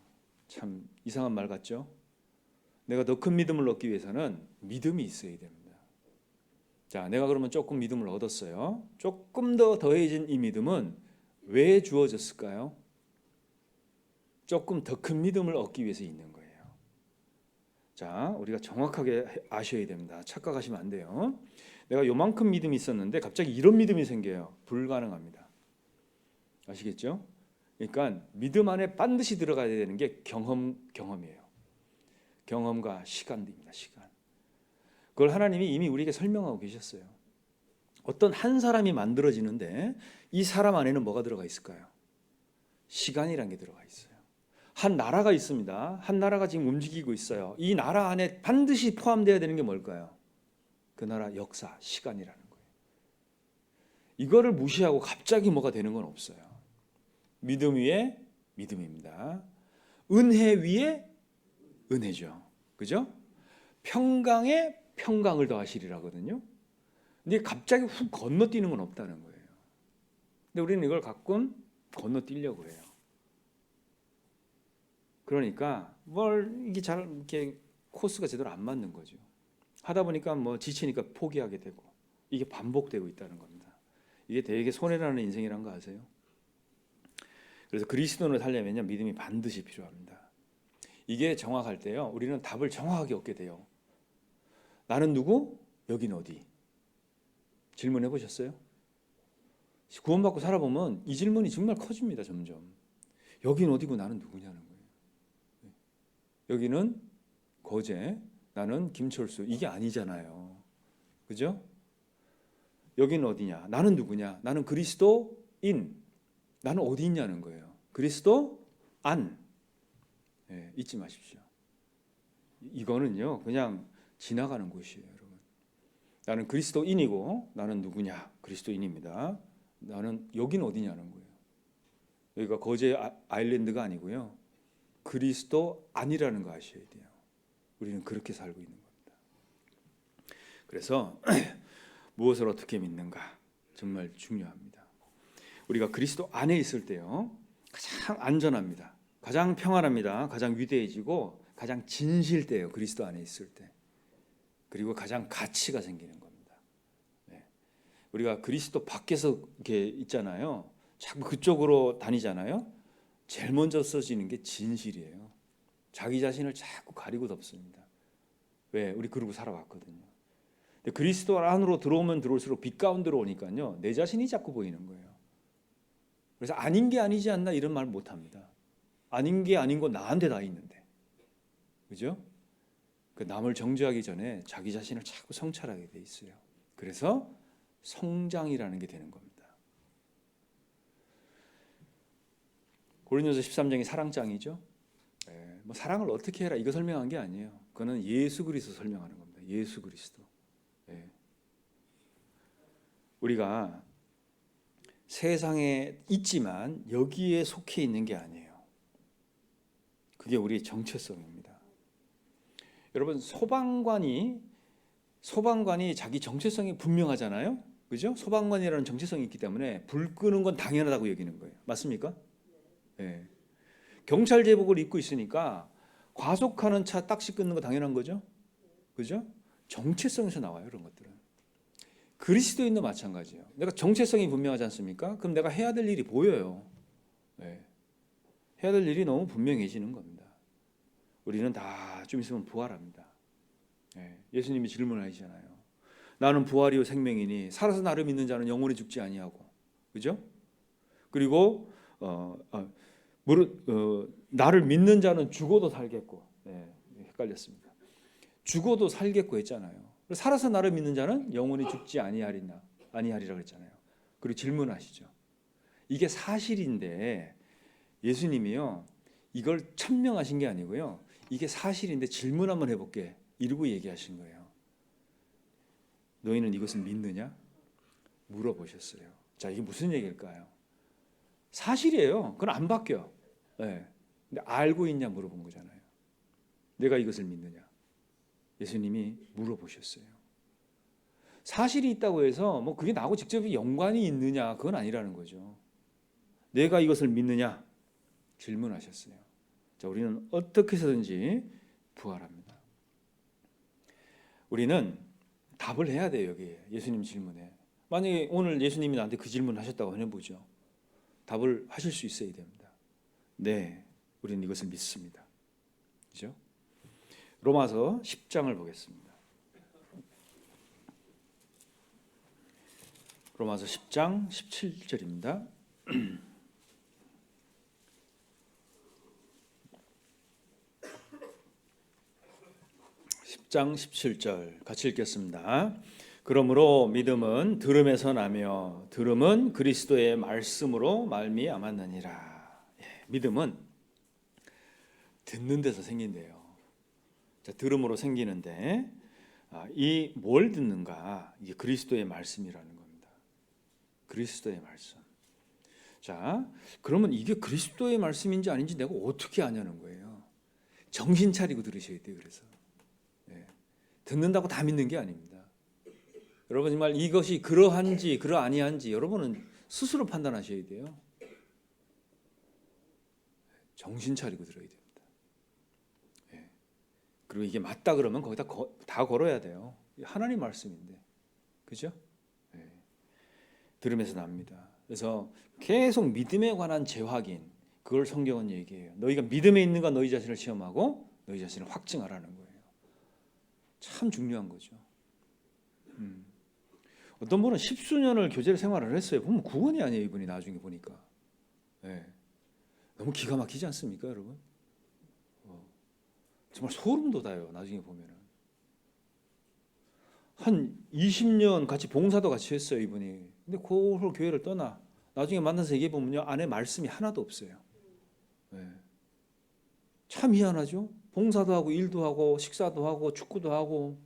A: 참 이상한 말 같죠? 내가 더 큰 믿음을 얻기 위해서는 믿음이 있어야 됩니다. 자, 내가 그러면 조금 믿음을 얻었어요. 조금 더 더해진 이 믿음은 왜 주어졌을까요? 조금 더 큰 믿음을 얻기 위해서 있는 거예요. 자, 우리가 정확하게 아셔야 됩니다. 착각하시면 안 돼요. 내가 요만큼 믿음이 있었는데 갑자기 이런 믿음이 생겨요. 불가능합니다. 아시겠죠? 그러니까 믿음 안에 반드시 들어가야 되는 게 경험이에요. 경험과 시간입니다. 시간. 그걸 하나님이 이미 우리에게 설명하고 계셨어요. 어떤 한 사람이 만들어지는데 이 사람 안에는 뭐가 들어가 있을까요? 시간이라는 게 들어가 있어요. 한 나라가 있습니다. 한 나라가 지금 움직이고 있어요. 이 나라 안에 반드시 포함되어야 되는 게 뭘까요? 그 나라 역사, 시간이라는 거예요. 이거를 무시하고 갑자기 뭐가 되는 건 없어요. 믿음 위에 믿음입니다. 은혜 위에 은혜죠. 그죠? 평강에 평강을 더하시리라거든요. 근데 갑자기 훅 건너뛰는 건 없다는 거예요. 근데 우리는 이걸 가끔 건너뛰려고 해요. 그러니까 이게 잘 이렇게 코스가 제대로 안 맞는 거죠. 하다 보니까 뭐 지치니까 포기하게 되고 이게 반복되고 있다는 겁니다. 이게 되게 손해라는 인생이란 거 아세요? 그래서 그리스도인을 살려면요 믿음이 반드시 필요합니다. 이게 정확할 때요 우리는 답을 정확하게 얻게 돼요. 나는 누구? 여긴 어디? 질문해 보셨어요? 구원받고 살아보면 이 질문이 정말 커집니다. 점점. 여긴 어디고 나는 누구냐는 거예요. 여기는 거제, 나는 김철수 이게 아니잖아요. 그죠? 여기는 어디냐? 나는 누구냐? 나는 그리스도인. 나는 어디 있냐는 거예요. 그리스도 안. 예, 잊지 마십시오. 이거는요 그냥 지나가는 곳이에요, 여러분. 나는 그리스도인이고 나는 누구냐? 그리스도인입니다. 나는 여기는 어디냐는 거예요. 여기가 거제 아일랜드가 아니고요. 그리스도 아니라는 거 아셔야 돼요. 우리는 그렇게 살고 있는 겁니다. 그래서 무엇을 어떻게 믿는가 정말 중요합니다. 우리가 그리스도 안에 있을 때요 가장 안전합니다. 가장 평안합니다. 가장 위대해지고 가장 진실돼요. 그리스도 안에 있을 때. 그리고 가장 가치가 생기는 겁니다. 네. 우리가 그리스도 밖에서 이렇게 있잖아요. 자꾸 그쪽으로 다니잖아요. 제일 먼저 써지는 게 진실이에요. 자기 자신을 자꾸 가리고 덮습니다. 왜? 우리 그러고 살아왔거든요. 근데 그리스도 안으로 들어오면 들어올수록 빛 가운데로 오니까요. 내 자신이 자꾸 보이는 거예요. 그래서 아닌 게 아니지 않나 이런 말 못합니다. 아닌 게 아닌 거 나한테 다 있는데. 그죠? 그 남을 정죄하기 전에 자기 자신을 자꾸 성찰하게 돼 있어요. 그래서 성장이라는 게 되는 겁니다. 고린도서 13장이 사랑장이죠. 뭐 사랑을 어떻게 해라 이거 설명한 게 아니에요. 그거는 예수 그리스도 설명하는 겁니다. 예수 그리스도. 우리가 세상에 있지만 여기에 속해 있는 게 아니에요. 그게 우리의 정체성입니다. 여러분 소방관이 자기 정체성이 분명하잖아요. 그죠? 소방관이라는 정체성이 있기 때문에 불 끄는 건 당연하다고 여기는 거예요. 맞습니까? 네. 경찰 제복을 입고 있으니까 과속하는 차 딱지 끊는 거 당연한 거죠. 그죠? 정체성에서 나와요, 그런 것들은. 그리스도인도 마찬가지예요. 내가 정체성이 분명하지 않습니까? 그럼 내가 해야 될 일이 보여요. 네. 해야 될 일이 너무 분명해지는 겁니다. 우리는 다 좀 있으면 부활합니다. 네. 예수님이 질문하시잖아요. 나는 부활이요 생명이니 살아서 나를 믿는 자는 영원히 죽지 아니하고, 그죠? 그리고 나를 믿는 자는 죽어도 살겠고, 네, 헷갈렸습니다. 죽어도 살겠고 했잖아요. 살아서 나를 믿는 자는 영원히 죽지 아니하리라 그랬잖아요. 그리고 질문하시죠. 이게 사실인데 예수님이요 이걸 천명하신 게 아니고요. 이게 사실인데 질문 한번 해볼게 이러고 얘기하신 거예요. 너희는 이것을 믿느냐? 물어보셨어요. 자, 이게 무슨 얘기일까요? 사실이에요. 그건 안 바뀌어. 네. 근데 알고 있냐 물어본 거잖아요. 내가 이것을 믿느냐? 예수님이 물어보셨어요. 사실이 있다고 해서 뭐 그게 나하고 직접 연관이 있느냐 그건 아니라는 거죠. 내가 이것을 믿느냐? 질문하셨어요. 자, 우리는 어떻게 해서든지 부활합니다. 우리는 답을 해야 돼요. 여기 예수님 질문에. 만약에 오늘 예수님이 나한테 그 질문을 하셨다고 해보죠. 답을 하실 수 있어야 됩니다. 네, 우리는 이것을 믿습니다. 그죠? 로마서 10장을 보겠습니다. 로마서 10장 17절입니다. 10장 17절 같이 읽겠습니다. 그러므로 믿음은 들음에서 나며 들음은 그리스도의 말씀으로 말미암았느니라. 믿음은 듣는 데서 생긴대요. 자, 들음으로 생기는데 이 뭘 듣는가? 이게 그리스도의 말씀이라는 겁니다. 그리스도의 말씀. 자, 그러면 이게 그리스도의 말씀인지 아닌지 내가 어떻게 아냐는 거예요. 정신 차리고 들으셔야 돼요. 그래서 듣는다고 다 믿는 게 아닙니다. 여러분 정말 이것이 그러한지 그러아니한지 여러분은 스스로 판단하셔야 돼요. 정신 차리고 들어야 됩니다. 그리고 이게 맞다 그러면 거기다 다 걸어야 돼요. 하나님 말씀인데, 그죠? 들음에서 납니다. 그래서 계속 믿음에 관한 재확인, 그걸 성경은 얘기해요. 너희가 믿음에 있는가 너희 자신을 시험하고 너희 자신을 확증하라는 거예요. 참 중요한 거죠. 어떤 분은 10수년을 교제를 생활을 했어요. 보면 구원이 아니에요. 이분이 나중에 보니까. 너무 기가 막히지 않습니까, 여러분? 정말 소름 돋아요. 나중에 보면은. 한 20년 같이 봉사도 같이 했어요, 이분이. 근데 그걸 교회를 떠나. 나중에 만나서 얘기해 보면요, 안에 말씀이 하나도 없어요. 네. 참 희한하죠. 봉사도 하고 일도 하고 식사도 하고 축구도 하고.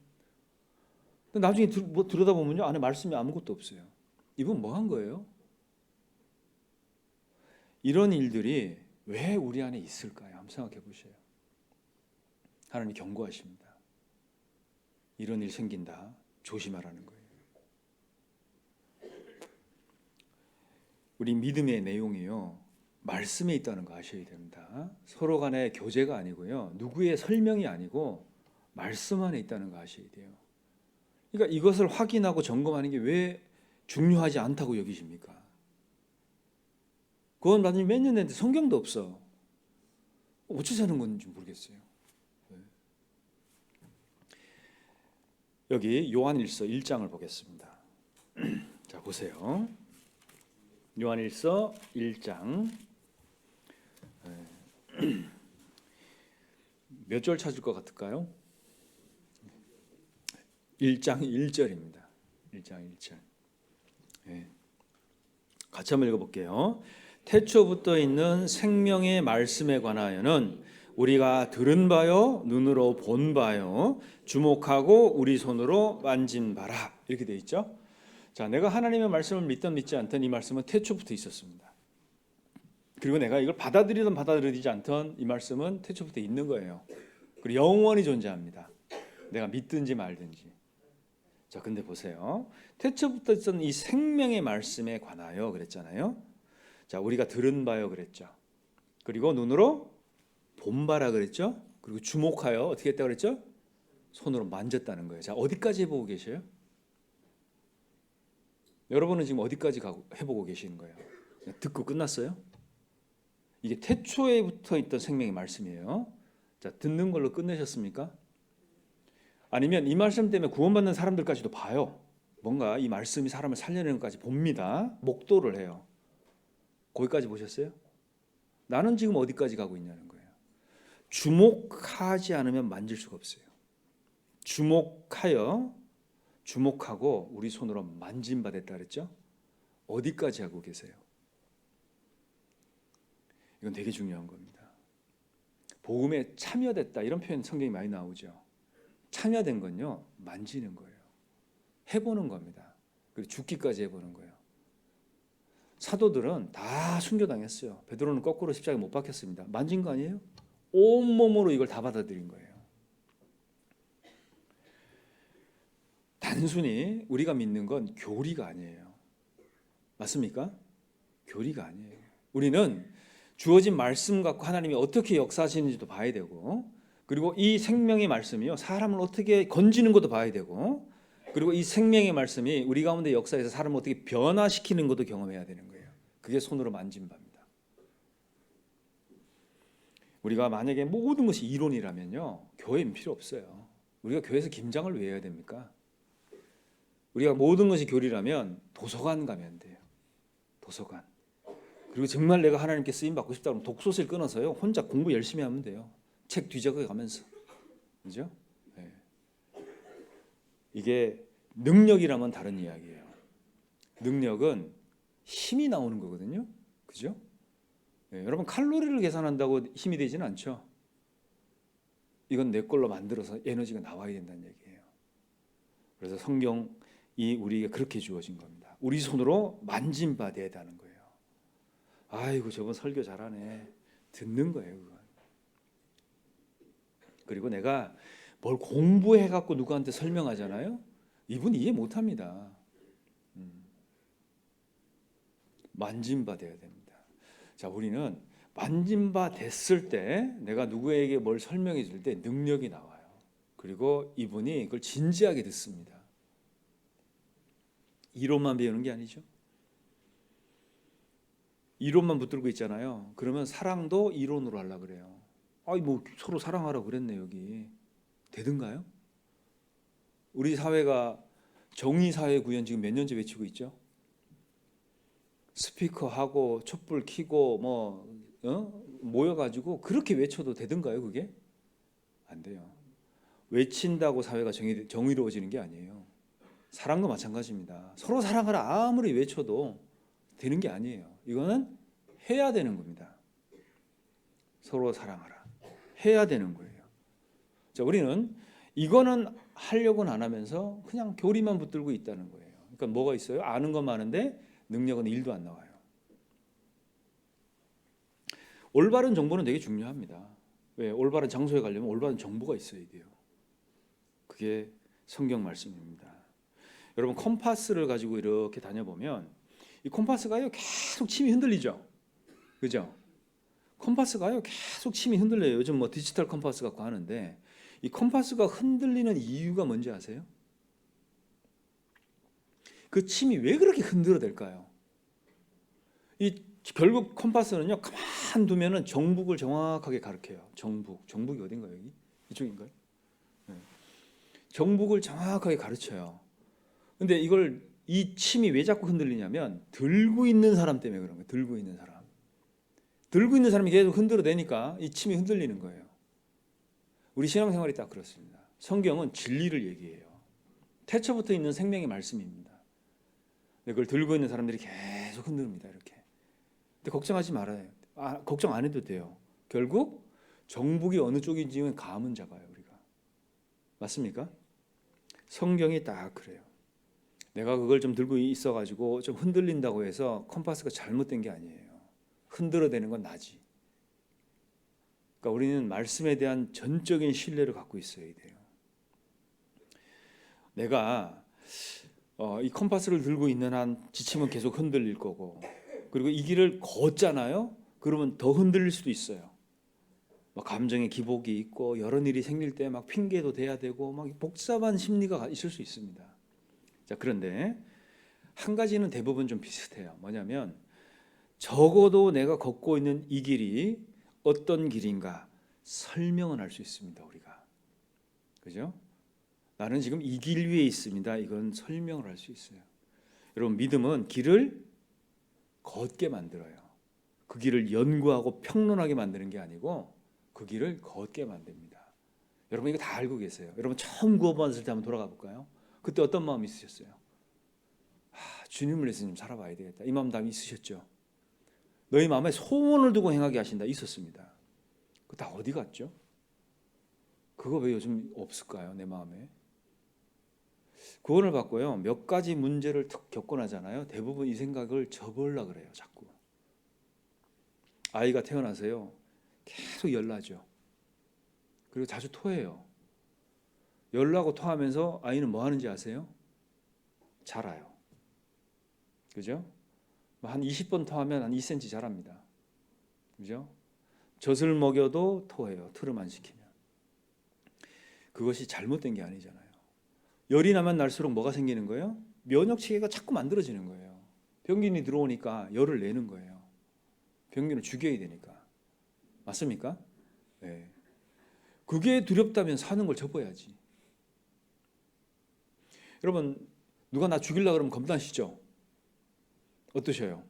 A: 근데 나중에 들여다 보면요, 안에 말씀이 아무것도 없어요. 이분 뭐 한 거예요? 이런 일들이 왜 우리 안에 있을까요? 한번 생각해 보세요. 하나님 경고하십니다. 이런 일 생긴다. 조심하라는 거예요. 우리 믿음의 내용이요, 말씀에 있다는 거 아셔야 됩니다. 서로 간의 교제가 아니고요, 누구의 설명이 아니고 말씀 안에 있다는 거 아셔야 돼요. 그러니까 이것을 확인하고 점검하는 게 왜 중요하지 않다고 여기십니까? 그건 나중에 몇 년 됐는데 성경도 없어. 어찌 하는 건지 모르겠어요. 여기 요한일서 1장을 보겠습니다. 자, 보세요. 요한일서 1장 몇 절 찾을 것 같을까요? 1장 1절입니다. 1장 1절. 같이 한번 읽어볼게요. 태초부터 있는 생명의 말씀에 관하여는 우리가 들은 바요, 눈으로 본 바요, 주목하고 우리 손으로 만진 바라. 이렇게 돼 있죠. 자, 내가 하나님의 말씀을 믿든 믿지 않든 이 말씀은 태초부터 있었습니다. 그리고 내가 이걸 받아들이든 받아들이지 않든 이 말씀은 태초부터 있는 거예요. 그리고 영원히 존재합니다. 내가 믿든지 말든지. 자, 근데 보세요. 태초부터 있었던 이 생명의 말씀에 관하여 그랬잖아요. 자, 우리가 들은 바요 그랬죠. 그리고 눈으로 본 바라 그랬죠. 그리고 주목하여 어떻게 했다 그랬죠? 손으로 만졌다는 거예요. 자, 어디까지 해보고 계셔요? 여러분은 지금 어디까지 해보고 계시는 거예요? 듣고 끝났어요? 이게 태초에 붙어 있던 생명의 말씀이에요. 자, 듣는 걸로 끝내셨습니까? 아니면 이 말씀 때문에 구원받는 사람들까지도 봐요. 뭔가 이 말씀이 사람을 살려내는 것까지 봅니다. 목도를 해요. 거기까지 보셨어요? 나는 지금 어디까지 가고 있냐는 거예요. 주목하지 않으면 만질 수가 없어요. 주목하고 우리 손으로 만진 바 됐다 그랬죠? 어디까지 하고 계세요? 이건 되게 중요한 겁니다. 복음에 참여됐다 이런 표현 성경이 많이 나오죠. 참여된 건요, 만지는 거예요. 해보는 겁니다. 그리고 죽기까지 해보는 거예요. 사도들은 다 순교당했어요. 베드로는 거꾸로 십자가에 못 박혔습니다. 만진 거 아니에요? 온몸으로 이걸 다 받아들인 거예요. 단순히 우리가 믿는 건 교리가 아니에요. 맞습니까? 교리가 아니에요. 우리는 주어진 말씀 갖고 하나님이 어떻게 역사하시는지도 봐야 되고, 그리고 이 생명의 말씀이요, 사람을 어떻게 건지는 것도 봐야 되고, 그리고 이 생명의 말씀이 우리 가운데 역사에서 사람을 어떻게 변화시키는 것도 경험해야 되는 거예요. 그게 손으로 만진 바입니다. 우리가 만약에 모든 것이 이론이라면요, 교회는 필요 없어요. 우리가 교회에서 김장을 왜 해야 됩니까? 우리가 모든 것이 교리라면 도서관 가면 돼요. 도서관. 그리고 정말 내가 하나님께 쓰임 받고 싶다 그러면 독서실 끊어서요, 혼자 공부 열심히 하면 돼요. 책 뒤적어 가면서. 그죠? 네. 이게 능력이라면 다른 이야기예요. 능력은 힘이 나오는 거거든요. 그죠? 네, 여러분 칼로리를 계산한다고 힘이 되지는 않죠. 이건 내 걸로 만들어서 에너지가 나와야 된다는 얘기예요. 그래서 성경이 우리에게 그렇게 주어진 겁니다. 우리 손으로 만진 바 되다는 거예요. 아이고 저분 설교 잘하네. 듣는 거예요. 그건. 그리고 내가 뭘 공부해갖고 누구한테 설명하잖아요. 이분 이해 못합니다. 만진 바 되어야 됩니다. 자, 우리는 만진 바 됐을 때 내가 누구에게 뭘 설명해 줄 때 능력이 나와요. 그리고 이분이 그걸 진지하게 듣습니다. 이론만 배우는 게 아니죠. 이론만 붙들고 있잖아요. 그러면 사랑도 이론으로 하려고 그래요. 아이 뭐 서로 사랑하라고 그랬네 여기. 되든가요? 우리 사회가 정의사회 구현 지금 몇 년째 외치고 있죠. 스피커하고 촛불 켜고 모여가지고 그렇게 외쳐도 되든가요 그게? 안 돼요. 외친다고 사회가 정의로워지는 게 아니에요. 사랑도 마찬가지입니다. 서로 사랑하라 아무리 외쳐도 되는 게 아니에요. 이거는 해야 되는 겁니다. 서로 사랑하라. 해야 되는 거예요. 자, 우리는 이거는 하려고는 안 하면서 그냥 교리만 붙들고 있다는 거예요. 그러니까 뭐가 있어요? 아는 건 많은데 능력은 1도 안 나와요. 올바른 정보는 되게 중요합니다. 왜? 올바른 장소에 가려면 올바른 정보가 있어야 돼요. 그게 성경 말씀입니다. 여러분 컴파스를 가지고 이렇게 다녀보면 이 컴파스가요 계속 침이 흔들리죠. 그죠? 컴파스가요 계속 침이 흔들려요. 요즘 뭐 디지털 컴파스 갖고 하는데 이 컴파스가 흔들리는 이유가 뭔지 아세요? 그 침이 왜 그렇게 흔들어댈까요? 이 결국 컴파스는요 가만 두면은 정북을 정확하게 가리켜요. 정북이 어딘가요? 여기 이쪽인가요? 네. 정북을 정확하게 가르쳐요. 근데 이걸 이 침이 왜 자꾸 흔들리냐면 들고 있는 사람 때문에 그런 거예요. 들고 있는 사람이 계속 흔들어대니까 이 침이 흔들리는 거예요. 우리 신앙생활이 딱 그렇습니다. 성경은 진리를 얘기해요. 태초부터 있는 생명의 말씀입니다. 근데 그걸 들고 있는 사람들이 계속 흔듭니다. 이렇게. 근데 걱정하지 말아요. 걱정 안 해도 돼요. 결국 정북이 어느 쪽인지는 감은 잡아요. 우리가. 맞습니까? 성경이 딱 그래요. 내가 그걸 좀 들고 있어가지고 좀 흔들린다고 해서 컴파스가 잘못된 게 아니에요. 흔들어대는 건 나지. 그러니까 우리는 말씀에 대한 전적인 신뢰를 갖고 있어야 돼요. 내가 이 컴파스를 들고 있는 한 지침은 계속 흔들릴 거고, 그리고 이 길을 걷잖아요. 그러면 더 흔들릴 수도 있어요. 막 감정의 기복이 있고 여러 일이 생길 때 막 핑계도 대야 되고 막 복잡한 심리가 있을 수 있습니다. 자, 그런데 한 가지는 대부분 좀 비슷해요. 뭐냐면 적어도 내가 걷고 있는 이 길이 어떤 길인가 설명은 할 수 있습니다. 우리가. 그죠? 나는 지금 이 길 위에 있습니다. 이건 설명을 할 수 있어요. 여러분 믿음은 길을 걷게 만들어요. 그 길을 연구하고 평론하게 만드는 게 아니고 그 길을 걷게 만듭니다. 여러분 이거 다 알고 계세요. 여러분 처음 구원받았을 때 한번 돌아가 볼까요? 그때 어떤 마음이 있으셨어요? 주님을 위해서 좀 살아봐야 되겠다. 이 마음 다 있으셨죠? 너희 마음에 소원을 두고 행하게 하신다. 있었습니다. 그거 다 어디 갔죠? 그거 왜 요즘 없을까요? 내 마음에. 구원을 받고요. 몇 가지 문제를 툭 겪고 나잖아요. 대부분 이 생각을 접으려고 그래요. 자꾸. 아이가 태어나서요. 계속 열나죠. 그리고 자주 토해요. 열나고 토하면서 아이는 뭐 하는지 아세요? 자라요. 그죠? 한 20번 토하면 한 2cm 자랍니다. 그죠? 젖을 먹여도 토해요. 트름 안 시키면. 그것이 잘못된 게 아니잖아요. 열이 나면 날수록 뭐가 생기는 거예요? 면역 체계가 자꾸 만들어지는 거예요. 병균이 들어오니까 열을 내는 거예요. 병균을 죽여야 되니까. 맞습니까? 네. 그게 두렵다면 사는 걸 접어야지. 여러분 누가 나 죽이려고 그러면 겁나시죠? 어떠셔요?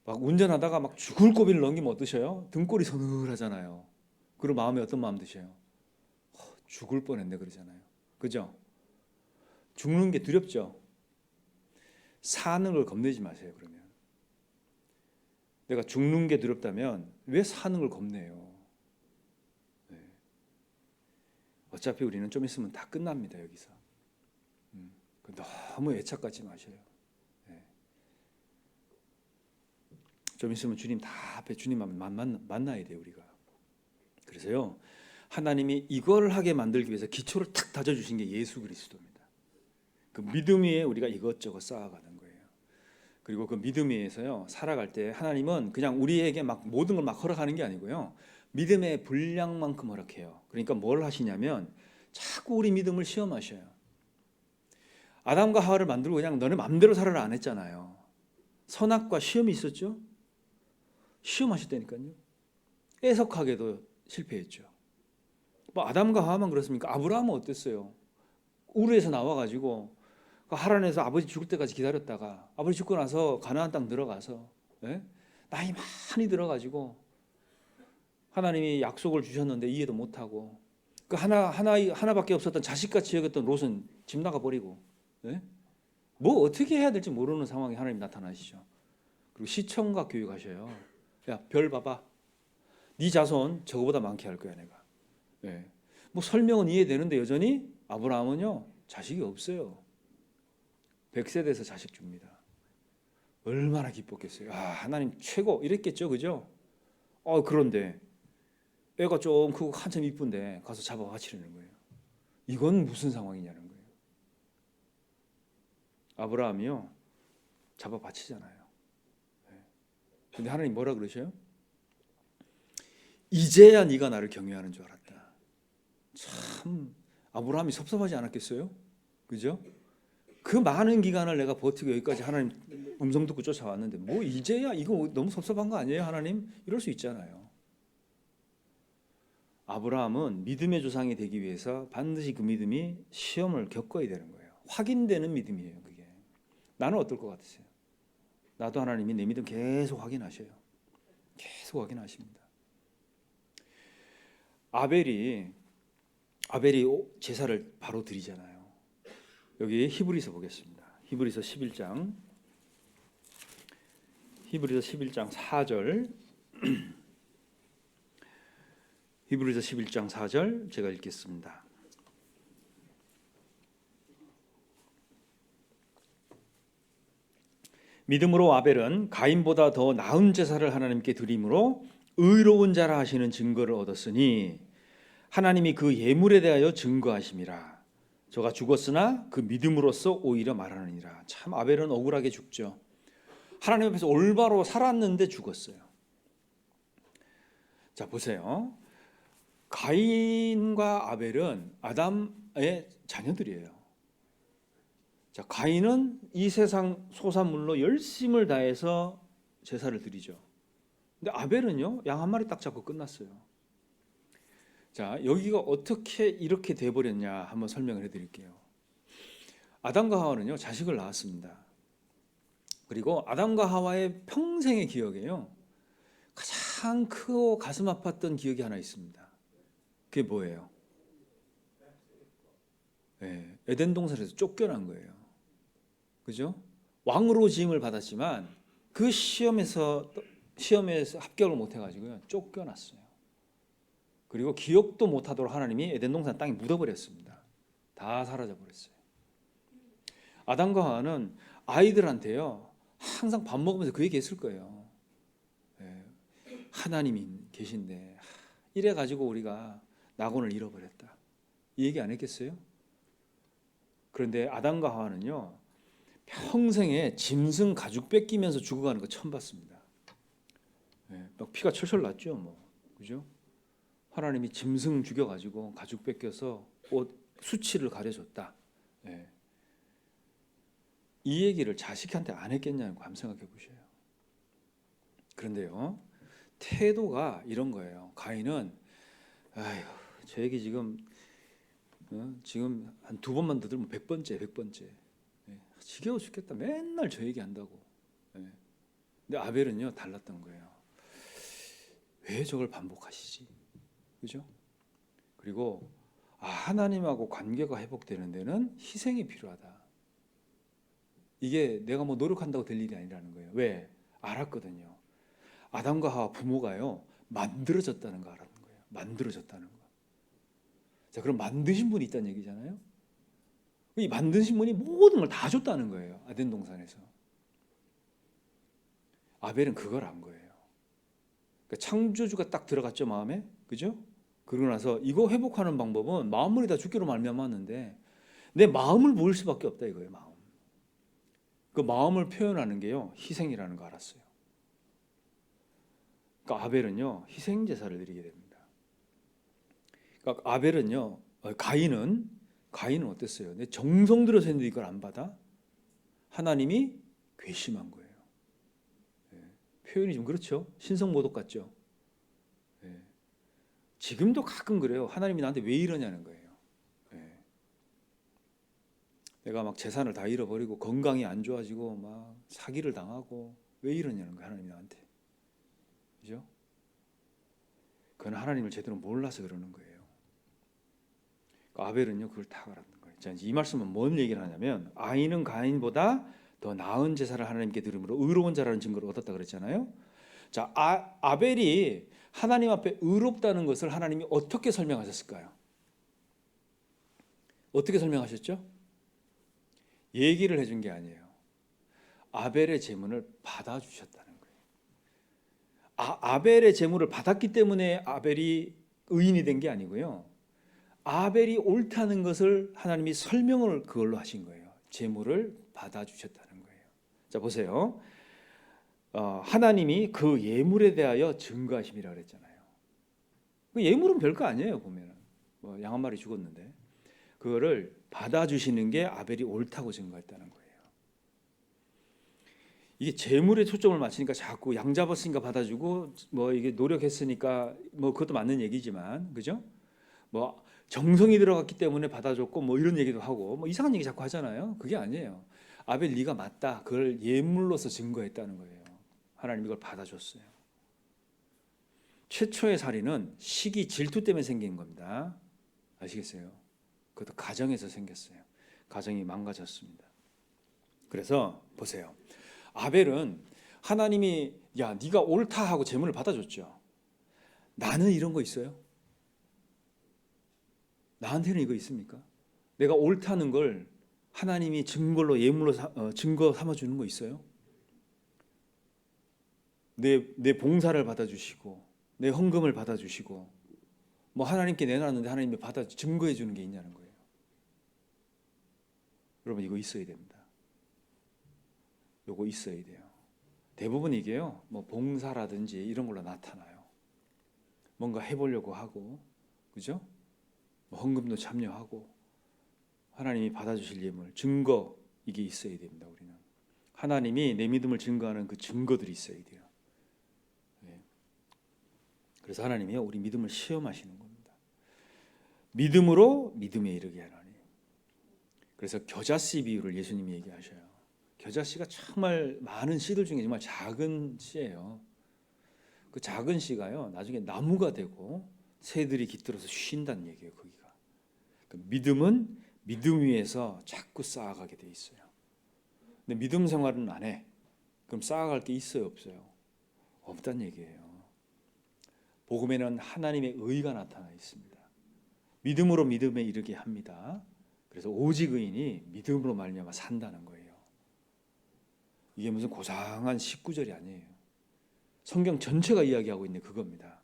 A: 막 운전하다가 막 죽을 고비를 넘기면 어떠셔요? 등골이 서늘하잖아요. 그리고 마음에 어떤 마음 드셔요? 죽을 뻔했네 그러잖아요. 그죠? 죽는 게 두렵죠? 사는 걸 겁내지 마세요. 그러면 내가 죽는 게 두렵다면 왜 사는 걸 겁내요? 네. 어차피 우리는 좀 있으면 다 끝납니다. 여기서 너무 애착 갖지 마셔요. 네. 좀 있으면 주님 다 앞에 주님 만나야 돼요. 우리가. 그래서요 하나님이 이걸 하게 만들기 위해서 기초를 탁 다져주신 게 예수 그리스도입니다. 그 믿음 위에 우리가 이것저것 쌓아가는 거예요. 그리고 그 믿음 위에서요 살아갈 때 하나님은 그냥 우리에게 막 모든 걸 막 허락하는 게 아니고요 믿음의 분량만큼 허락해요. 그러니까 뭘 하시냐면 자꾸 우리 믿음을 시험하셔요. 아담과 하와를 만들고 그냥 너네 마음대로 살아라 안 했잖아요. 선악과 시험이 있었죠. 시험하셨다니까요. 애석하게도 실패했죠. 뭐 아담과 하와만 그렇습니까? 아브라함은 어땠어요? 우르에서 나와가지고 하란에서 아버지 죽을 때까지 기다렸다가 아버지 죽고 나서 가나안 땅 들어가서 나이 많이 들어가지고 하나님이 약속을 주셨는데 이해도 못하고 그 하나밖에 없었던 자식같이 여겼던 롯은 집 나가 버리고, 예? 뭐 어떻게 해야 될지 모르는 상황에 하나님 나타나시죠. 그리고 시청각 교육하셔요. 야, 별 봐봐. 네 자손 저거보다 많게 할 거야 내가. 예. 뭐 설명은 이해되는데 여전히 아브라함은요 자식이 없어요. 100세 돼서 자식 줍니다. 얼마나 기뻤겠어요. 아, 하나님 최고 이랬겠죠, 그죠? 그런데 애가 좀 크고 한참 이쁜데 가서 잡아 바치려는 거예요. 이건 무슨 상황이냐는 거예요. 아브라함이요 잡아 바치잖아요. 근데 하나님 뭐라 그러셔요? 이제야 네가 나를 경외하는 줄 알았다. 참 아브라함이 섭섭하지 않았겠어요? 그죠? 그 많은 기간을 내가 버티고 여기까지 하나님 음성 듣고 쫓아왔는데 뭐 이제야 이거 너무 섭섭한 거 아니에요 하나님? 이럴 수 있잖아요. 아브라함은 믿음의 조상이 되기 위해서 반드시 그 믿음이 시험을 겪어야 되는 거예요. 확인되는 믿음이에요 그게. 나는 어떨 것 같으세요? 나도 하나님이 내 믿음 계속 확인하셔요. 계속 확인하십니다. 아벨이 제사를 바로 드리잖아요. 여기 히브리서 보겠습니다. 히브리서 11장 4절 히브리서 11장 4절 제가 읽겠습니다. 믿음으로 아벨은 가인보다 더 나은 제사를 하나님께 드림으로 의로운 자라 하시는 증거를 얻었으니 하나님이 그 예물에 대하여 증거하심이라. 저가 죽었으나 그 믿음으로써 오히려 말하느니라. 참 아벨은 억울하게 죽죠. 하나님 앞에서 올바로 살았는데 죽었어요. 자 보세요. 가인과 아벨은 아담의 자녀들이에요. 자, 가인은 이 세상 소산물로 열심을 다해서 제사를 드리죠. 근데 아벨은요, 양 한 마리 딱 잡고 끝났어요. 자, 여기가 어떻게 이렇게 돼버렸냐 한번 설명을 해드릴게요. 아담과 하와는요, 자식을 낳았습니다. 그리고 아담과 하와의 평생의 기억에요, 가장 크고 가슴 아팠던 기억이 하나 있습니다. 그게 뭐예요? 네, 에덴 동산에서 쫓겨난 거예요. 그죠? 왕으로 지임을 받았지만 그 시험에서 합격을 못해가지고요 쫓겨났어요. 그리고 기억도 못하도록 하나님이 에덴 동산 땅에 묻어버렸습니다. 다 사라져버렸어요. 아담과 하와는 아이들한테요 항상 밥 먹으면서 그 얘기 했을 거예요. 하나님이 계신데 이래 가지고 우리가 낙원을 잃어버렸다, 이 얘기 안 했겠어요? 그런데 아담과 하와는요 평생에 짐승 가죽 뺏기면서 죽어가는 거 처음 봤습니다. 막 피가 철철 났죠, 뭐 그죠? 하나님이 짐승 죽여가지고 가죽 뺏겨서 옷 수치를 가려줬다. 이 얘기를 자식한테 안 했겠냐는 거 한번 생각해 보셔요. 그런데요, 태도가 이런 거예요. 가인은 아휴, 저 얘기 지금 한 두 번만 더 들으면 100번째. 지겨워 죽겠다. 맨날 저 얘기 한다고. 근데 아벨은요 달랐던 거예요. 왜 저걸 반복하시지? 그죠? 그리고 하나님하고 관계가 회복되는 데는 희생이 필요하다. 이게 내가 뭐 노력한다고 될 일이 아니라는 거예요. 왜? 알았거든요. 아담과 하와 부모가요 만들어졌다는 거 알았는 거예요. 만들어졌다는 거. 자, 그럼 만드신 분이 있다는 얘기잖아요. 이 만드신 분이 모든 걸 다 줬다는 거예요. 아덴 동산에서. 아벨은 그걸 안 거예요. 그러니까 창조주가 딱 들어갔죠, 마음에. 그죠? 그러고 나서 이거 회복하는 방법은 마음을 다 죽기로 말미암았는데 내 마음을 모을 수밖에 없다 이거예요. 마음. 그 마음을 표현하는 게요 희생이라는 거 알았어요. 그러니까 아벨은요 희생 제사를 드리게 됩니다. 그러니까 아벨은요 가인은 어땠어요? 내 정성 들여서 했는데 이걸 안 받아? 하나님이 괘씸한 거예요. 표현이 좀 그렇죠? 신성모독 같죠? 지금도 가끔 그래요. 하나님이 나한테 왜 이러냐는 거예요. 내가 막 재산을 다 잃어버리고 건강이 안 좋아지고 막 사기를 당하고 왜 이러냐는 거예요. 하나님이 나한테. 그죠? 그건 하나님을 제대로 몰라서 그러는 거예요. 아벨은요 그걸 다 알았던 거예요. 자, 이 말씀은 뭔 얘기를 하냐면 아인은 가인보다 더 나은 제사를 하나님께 드림으로 의로운 자라는 증거를 얻었다 그랬잖아요. 자, 아벨이 하나님 앞에 의롭다는 것을 하나님이 어떻게 설명하셨을까요? 어떻게 설명하셨죠? 얘기를 해준 게 아니에요. 아벨의 제물을 받아주셨다는 거예요. 아벨의 제물을 받았기 때문에 아벨이 의인이 된 게 아니고요. 아벨이 옳다는 것을 하나님이 설명을 그걸로 하신 거예요. 제물을 받아주셨다는 거예요. 자, 보세요. 하나님이 그 예물에 대하여 증거하심이라 그랬잖아요. 그 예물은 별거 아니에요. 보면은 양 한 마리 죽었는데 그거를 받아주시는 게 아벨이 옳다고 증거했다는 거예요. 이게 재물에 초점을 맞추니까 자꾸 양 잡았으니까 받아주고 뭐 이게 노력했으니까 뭐 그것도 맞는 얘기지만 그죠? 뭐 정성이 들어갔기 때문에 받아줬고 뭐 이런 얘기도 하고 뭐 이상한 얘기 자꾸 하잖아요. 그게 아니에요. 아벨 네가 맞다. 그걸 예물로서 증거했다는 거예요. 하나님 이걸 받아줬어요. 최초의 살인은 시기 질투 때문에 생긴 겁니다. 아시겠어요? 그것도 가정에서 생겼어요. 가정이 망가졌습니다. 그래서 보세요. 아벨은 하나님이 야 네가 옳다 하고 제물을 받아줬죠. 나는 이런 거 있어요? 나한테는 이거 있습니까? 내가 옳다는 걸 하나님이 증거로 예물로 증거 삼아주는 거 있어요? 내 봉사를 받아주시고 내 헌금을 받아주시고 뭐 하나님께 내놨는데 하나님이 받아 증거해 주는 게 있냐는 거예요. 여러분 이거 있어야 됩니다. 요거 있어야 돼요. 대부분 이게요, 뭐 봉사라든지 이런 걸로 나타나요. 뭔가 해보려고 하고, 그죠? 뭐 헌금도 참여하고, 하나님이 받아주실 예물, 증거 이게 있어야 됩니다. 우리는 하나님이 내 믿음을 증거하는 그 증거들이 있어야 돼요. 네. 그래서 하나님이 우리 믿음을 시험하시는 겁니다. 믿음으로 믿음에 이르게 하나니. 그래서 겨자씨 비유를 예수님이 얘기하셔요. 겨자씨가 정말 많은 씨들 중에 정말 작은 씨예요. 그 작은 씨가요 나중에 나무가 되고 새들이 깃들어서 쉰다는 얘기예요. 거기가. 그 믿음은 믿음 위에서 자꾸 쌓아가게 돼 있어요. 근데 믿음 생활은 안 해. 그럼 쌓아갈 게 있어요, 없어요? 없다는 얘기예요. 복음에는 하나님의 의가 나타나 있습니다. 믿음으로 믿음에 이르게 합니다. 그래서 오직 의인이 믿음으로 말미암아 산다는 거예요. 이게 무슨 고상한 19절이 아니에요. 성경 전체가 이야기하고 있는 그겁니다.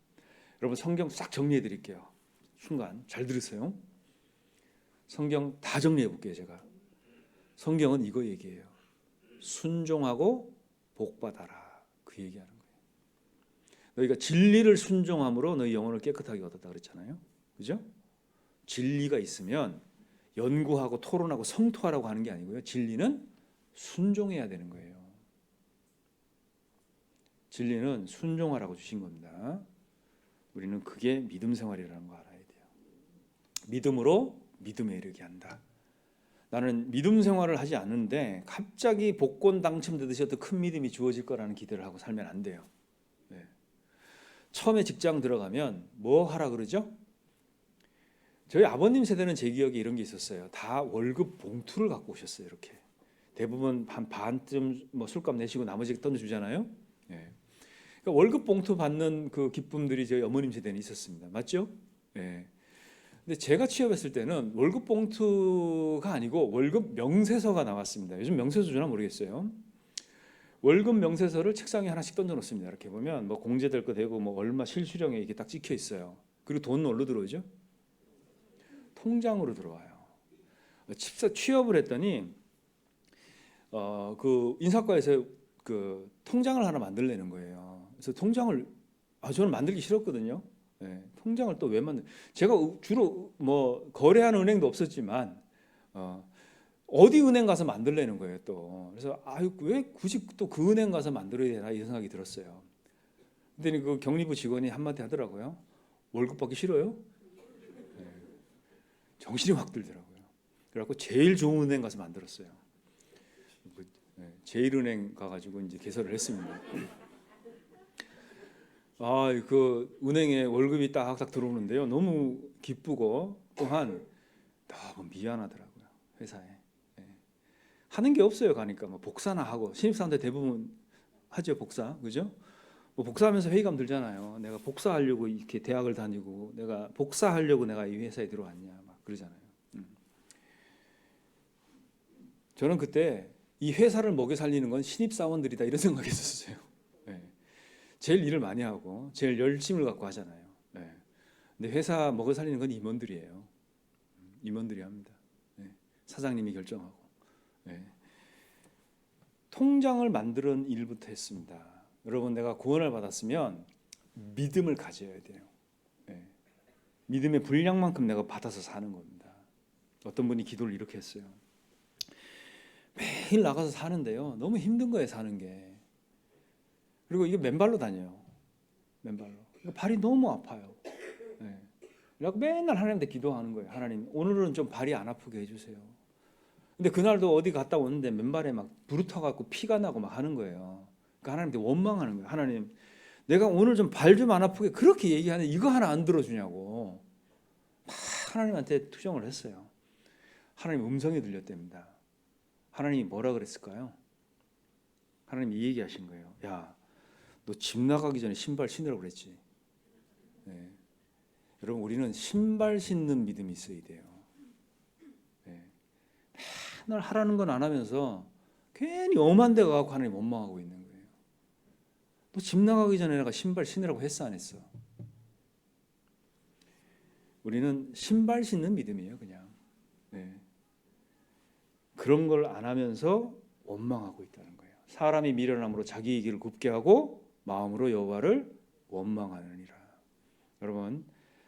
A: 여러분 성경 싹 정리해 드릴게요. 순간 잘 들으세요. 성경 다 정리해 볼게요. 제가 성경은 이거 얘기해요. 순종하고 복받아라. 그 얘기하는 거예요. 너희가 진리를 순종함으로 너희 영혼을 깨끗하게 얻었다 그랬잖아요. 그죠? 진리가 있으면 연구하고 토론하고 성토하라고 하는 게 아니고요. 진리는 순종해야 되는 거예요. 진리는 순종하라고 주신 겁니다. 우리는 그게 믿음 생활이라는 거 알아야 돼요. 믿음으로 믿음에 이르게 한다. 나는 믿음 생활을 하지 않는데 갑자기 복권 당첨되듯이 어떤 큰 믿음이 주어질 거라는 기대를 하고 살면 안 돼요. 네. 처음에 직장 들어가면 뭐 하라 그러죠? 저희 아버님 세대는 제 기억에 이런 게 있었어요. 다 월급 봉투를 갖고 오셨어요. 이렇게 대부분 한 반쯤 뭐 술값 내시고 나머지 던져주잖아요. 네. 그러니까 월급 봉투 받는 그 기쁨들이 저희 어머님 세대는 있었습니다. 맞죠? 네. 근데 제가 취업했을 때는 월급 봉투가 아니고 월급 명세서가 나왔습니다. 요즘 명세서 주나 모르겠어요. 월급 명세서를 책상에 하나씩 던져 놓습니다. 이렇게 보면 뭐 공제될 거 되고 뭐 얼마 실수령에 이게 딱 찍혀 있어요. 그리고 돈은 어디로 들어오죠? 통장으로 들어와요. 취업을 했더니 그 인사과에서 그 통장을 하나 만들려는 거예요. 그래서 통장을 저는 만들기 싫었거든요. 네, 통장을 또 왜 만들? 제가 주로 뭐 거래하는 은행도 없었지만 어디 은행 가서 만들려는 거예요 또. 그래서 왜 굳이 또 그 은행 가서 만들어야 되나 이 생각이 들었어요. 근데 그 경리부 직원이 한마디 하더라고요. 월급 받기 싫어요? 네, 정신이 확 들더라고요. 그래갖고 제일 좋은 은행 가서 만들었어요. 제일은행 가가지고 이제 개설을 했습니다. 그 은행에 월급이 딱딱 들어오는데요. 너무 기쁘고 또한 너무 미안하더라고요. 회사에. 예. 하는 게 없어요. 가니까 뭐 복사나 하고 신입사원들 대부분 하죠. 복사. 그죠? 뭐 복사하면서 회의감 들잖아요. 내가 복사하려고 이렇게 대학을 다니고 내가 복사하려고 내가 이 회사에 들어왔냐 막 그러잖아요. 저는 그때 이 회사를 먹여 살리는 건 신입사원들이다 이런 생각했었어요. 네. 제일 일을 많이 하고 제일 열심을 갖고 하잖아요. 네. 근데 회사 먹여 살리는 건 임원들이에요. 임원들이 합니다. 네. 사장님이 결정하고. 네. 통장을 만드는 일부터 했습니다. 여러분, 내가 구원을 받았으면 믿음을 가져야 돼요. 네. 믿음의 분량만큼 내가 받아서 사는 겁니다. 어떤 분이 기도를 이렇게 했어요. 매일 나가서 사는데요, 너무 힘든 거예요, 사는 게. 그리고 이게 맨발로 다녀요. 맨발로. 발이 너무 아파요. 네. 그래서 맨날 하나님한테 기도하는 거예요. 하나님, 오늘은 좀 발이 안 아프게 해주세요. 근데 그날도 어디 갔다 오는데 맨발에 막 부르터갖고 피가 나고 막 하는 거예요. 그러니까 하나님한테 원망하는 거예요. 하나님, 내가 오늘 좀 발 좀 안 아프게 그렇게 얘기하는데 이거 하나 안 들어주냐고 막 하나님한테 투정을 했어요. 하나님 음성이 들렸답니다. 하나님이 뭐라 그랬을까요? 하나님이 이 얘기하신 거예요. 야, 너 집 나가기 전에 신발 신으라고 그랬지. 네. 여러분, 우리는 신발 신는 믿음이 있어야 돼요. 네. 맨날 하라는 건 안 하면서 괜히 엄한 데 가서 하나님 원망하고 있는 거예요. 너 집 나가기 전에 내가 신발 신으라고 했어 안 했어? 우리는 신발 신는 믿음이에요, 그냥. 네. 그런 걸 안 하면서 원망하고 있다는 거예요. 사람이 미련함으로 자기 길을 굽게 하고 마음으로 여호와를 원망하느니라. 여러분,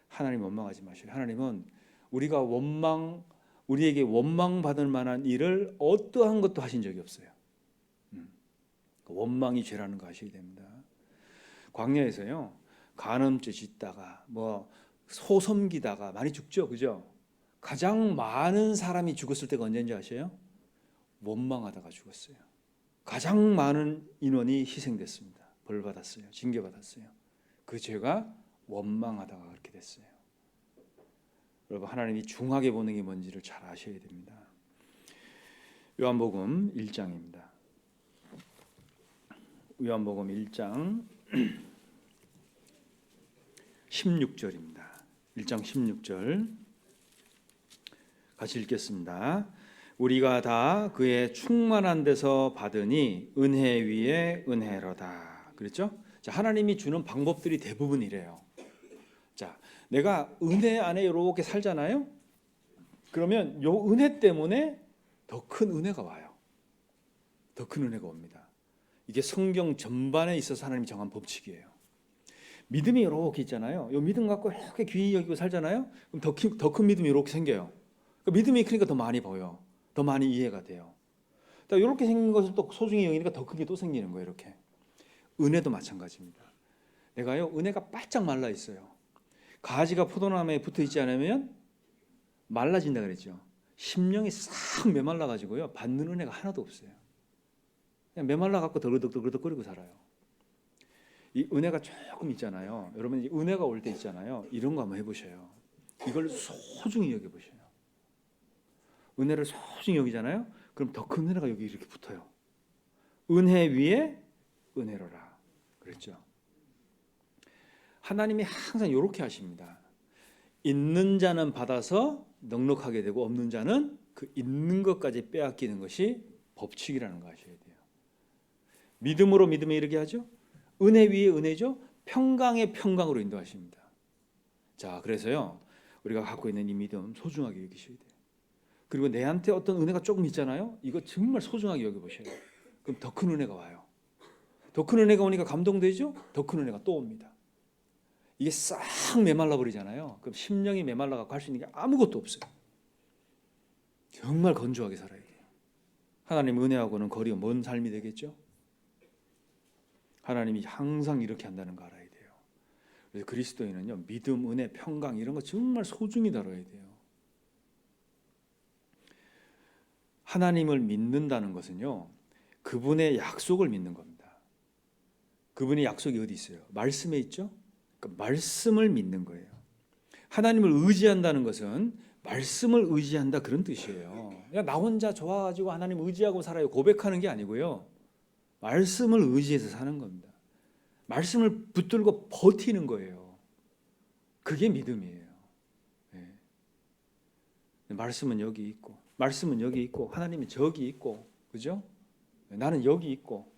A: 하나님 원망하지 마셔요. 하나님은 우리에게 원망받을 만한 일을 어떠한 것도 하신 적이 없어요. 원망이 죄라는 거 아셔야 됩니다. 광야에서요, 간음죄 짓다가 뭐 소 섬기다가 많이 죽죠, 그죠? 가장 많은 사람이 죽었을 때가 언제인지 아세요? 원망하다가 죽었어요. 가장 많은 인원이 희생됐습니다. 벌 받았어요. 징계 받았어요. 그 죄가 원망하다가 그렇게 됐어요. 여러분, 하나님이 중하게 보는 게 뭔지를 잘 아셔야 됩니다. 요한복음 1장입니다. 요한복음 1장 16절입니다. 1장 16절 같이 읽겠습니다. 우리가 다 그의 충만한 데서 받으니 은혜 위에 은혜로다. 그렇죠? 자, 하나님이 주는 방법들이 대부분 이래요. 자, 내가 은혜 안에 이렇게 살잖아요. 그러면 요 은혜 때문에 더 큰 은혜가 와요. 더 큰 은혜가 옵니다. 이게 성경 전반에 있어서 하나님이 정한 법칙이에요. 믿음이 이렇게 있잖아요. 요 믿음 갖고 이렇게 귀히 여기고 살잖아요. 그럼 더 큰 믿음이 이렇게 생겨요. 그러니까 믿음이 크니까 더 많이 보여. 더 많이 이해가 돼요. 이렇게 생긴 것을 또 소중히 여기니까 더 크게 또 생기는 거예요. 이렇게. 은혜도 마찬가지입니다. 내가요, 은혜가 바짝 말라 있어요. 가지가 포도나무에 붙어 있지 않으면 말라진다 그랬죠. 심령이 싹 메말라 가지고요, 받는 은혜가 하나도 없어요. 그냥 메말라 갖고 덜그덕거리고 살아요. 이 은혜가 조금 있잖아요. 여러분, 이 은혜가 올 때 있잖아요. 이런 거 한번 해보셔요. 이걸 소중히 여겨보셔요. 은혜를 소중히 여기잖아요. 그럼 더 큰 은혜가 여기 이렇게 붙어요. 은혜 위에 은혜로라 그랬죠. 하나님이 항상 이렇게 하십니다. 있는 자는 받아서 넉넉하게 되고 없는 자는 그 있는 것까지 빼앗기는 것이 법칙이라는 거 아셔야 돼요. 믿음으로 믿음에 이르게 하죠. 은혜 위에 은혜죠. 평강에 평강으로 인도하십니다. 자, 그래서요, 우리가 갖고 있는 이 믿음 소중하게 여기셔야 돼요. 그리고 내한테 어떤 은혜가 조금 있잖아요. 이거 정말 소중하게 여겨보셔요. 그럼 더 큰 은혜가 와요. 더 큰 은혜가 오니까 감동되죠. 더 큰 은혜가 또 옵니다. 이게 싹 메말라 버리잖아요. 그럼 심령이 메말라 갖고 할 수 있는 게 아무것도 없어요. 정말 건조하게 살아야 돼요. 하나님 은혜하고는 거리가 먼 삶이 되겠죠. 하나님이 항상 이렇게 한다는 거 알아야 돼요. 그래서 그리스도인은요, 믿음, 은혜, 평강 이런 거 정말 소중히 다뤄야 돼요. 하나님을 믿는다는 것은요, 그분의 약속을 믿는 겁니다. 그분의 약속이 어디 있어요? 말씀에 있죠? 그러니까 말씀을 믿는 거예요. 하나님을 의지한다는 것은 말씀을 의지한다 그런 뜻이에요. 그냥 나 혼자 좋아가지고 하나님 의지하고 살아요 고백하는 게 아니고요. 말씀을 의지해서 사는 겁니다. 말씀을 붙들고 버티는 거예요. 그게 믿음이에요. 네. 말씀은 여기 있고, 말씀은 여기 있고, 하나님은 저기 있고, 그죠? 나는 여기 있고,